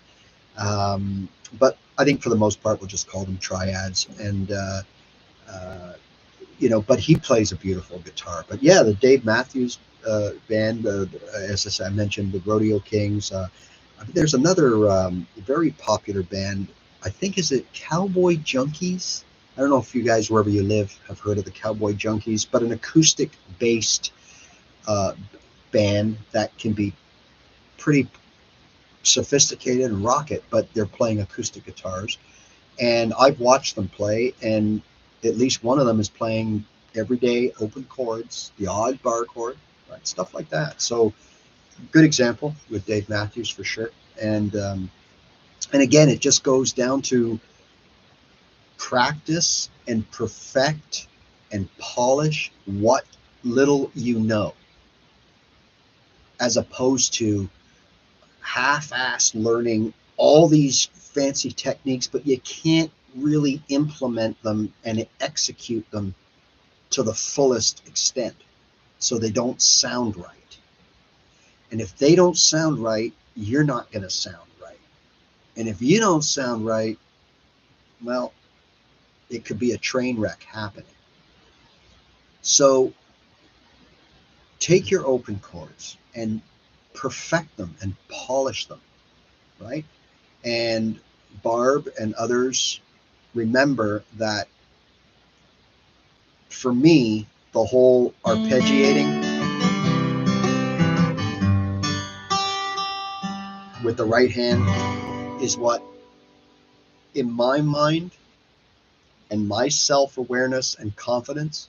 But I think for the most part, we'll just call them triads. And uh, but he plays a beautiful guitar. But yeah, the Dave Matthews band, as I mentioned, the Rodeo Kings. There's another very popular band. I think, is it Cowboy Junkies? I don't know if you guys, wherever you live, have heard of the Cowboy Junkies, but an acoustic based uh, band that can be pretty sophisticated and rock it, but they're playing acoustic guitars. And I've watched them play, and at least one of them is playing everyday open chords, the odd bar chord, right? Stuff like that. So good example with Dave Matthews for sure. And again, it just goes down to practice and perfect and polish what little you know, as opposed to half-assed learning all these fancy techniques, but you can't really implement them and execute them to the fullest extent, so they don't sound right. And if they don't sound right, you're not going to sound right. And if you don't sound right, well, it could be a train wreck happening. So take your open chords and perfect them and polish them, right? And Barb and others, remember that for me, the whole arpeggiating with the right hand is what, in my mind and my self-awareness and confidence,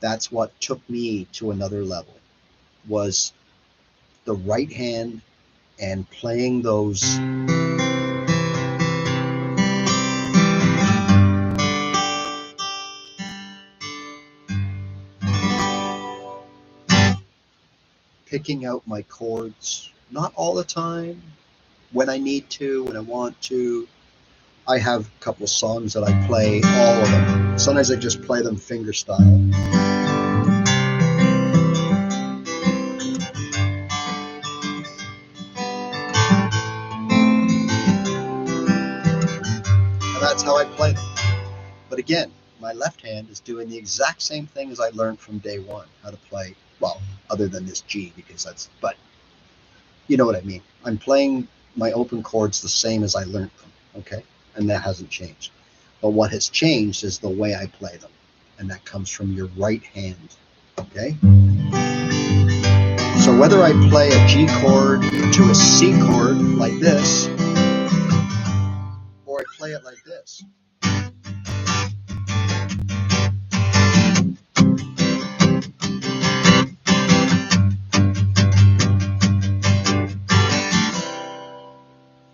that's what took me to another level, was the right hand and playing those picking out my chords, not all the time, when I need to, when I want to. I have a couple of songs that I play all of them. Sometimes I just play them finger style. And that's how I play them. But again, my left hand is doing the exact same thing as I learned from day one, how to play, well, other than this G, because but you know what I mean. I'm playing my open chords the same as I learned them, okay? And that hasn't changed. But what has changed is the way I play them. And that comes from your right hand, okay? So whether I play a G chord to a C chord like this, or I play it like this,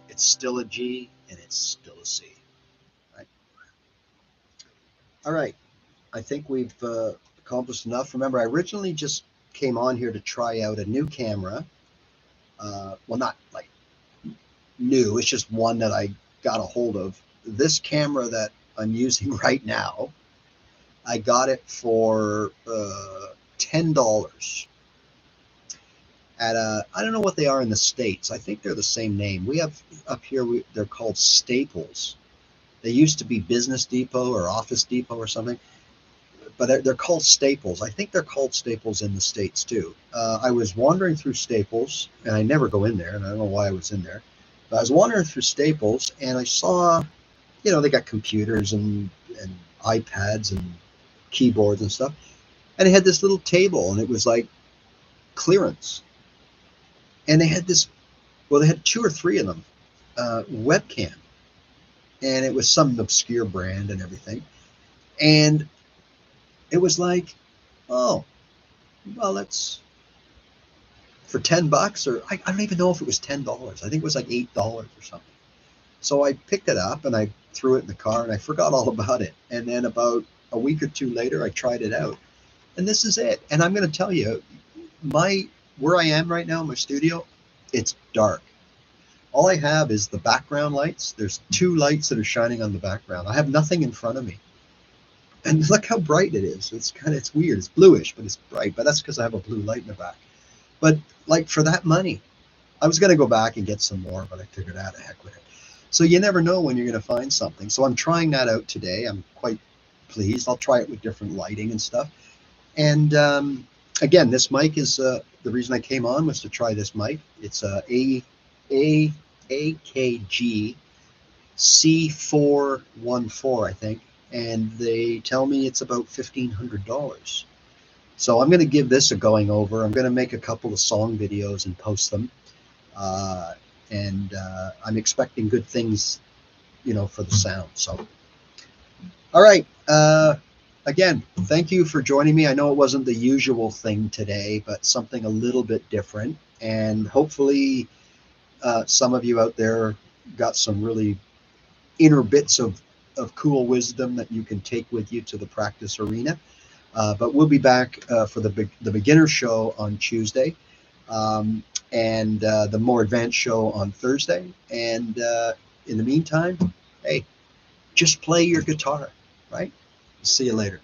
it's still a G and it's still a C, right? All right, I think we've accomplished enough. Remember, I originally just came on here to try out a new camera. Well, not like new, it's just one that I got a hold of. This camera that I'm using right now, I got it for $10 at I don't know what they are in the States. I think they're the same name. We have up here, they're called Staples. They used to be Business Depot or Office Depot or something, but they're called Staples. I think they're called Staples in the States too. I was wandering through Staples, and I never go in there, and I don't know why I was in there. But I was wandering through Staples, and I saw, they got computers and iPads and keyboards and stuff. And they had this little table, and it was like clearance. And they had they had two or three of them, webcam. And it was some obscure brand and everything. And it was like, oh, well, that's for $10, or I don't even know if it was $10. I think it was like $8 or something. So I picked it up and I threw it in the car and I forgot all about it. And then about a week or two later, I tried it out, and this is it. And I'm going to tell you, my where I am right now in my studio, it's dark. All I have is the background lights. There's two lights that are shining on the background. I have nothing in front of me. And look how bright it is. It's weird. It's bluish, but it's bright. But that's because I have a blue light in the back. But like for that money, I was going to go back and get some more, but I figured out the heck with it. So you never know when you're going to find something. So I'm trying that out today. I'm quite pleased. I'll try it with different lighting and stuff. And again, this mic is the reason I came on was to try this mic. It's a AKG C414, I think, and they tell me it's about $1,500. So I'm going to give this a going over. I'm going to make a couple of song videos and post them, and I'm expecting good things, for the sound. So, all right. Again, thank you for joining me. I know it wasn't the usual thing today, but something a little bit different, and hopefully some of you out there got some really inner bits of cool wisdom that you can take with you to the practice arena. But we'll be back for the beginner show on Tuesday, and the more advanced show on Thursday. And in the meantime, hey, just play your guitar, right? See you later.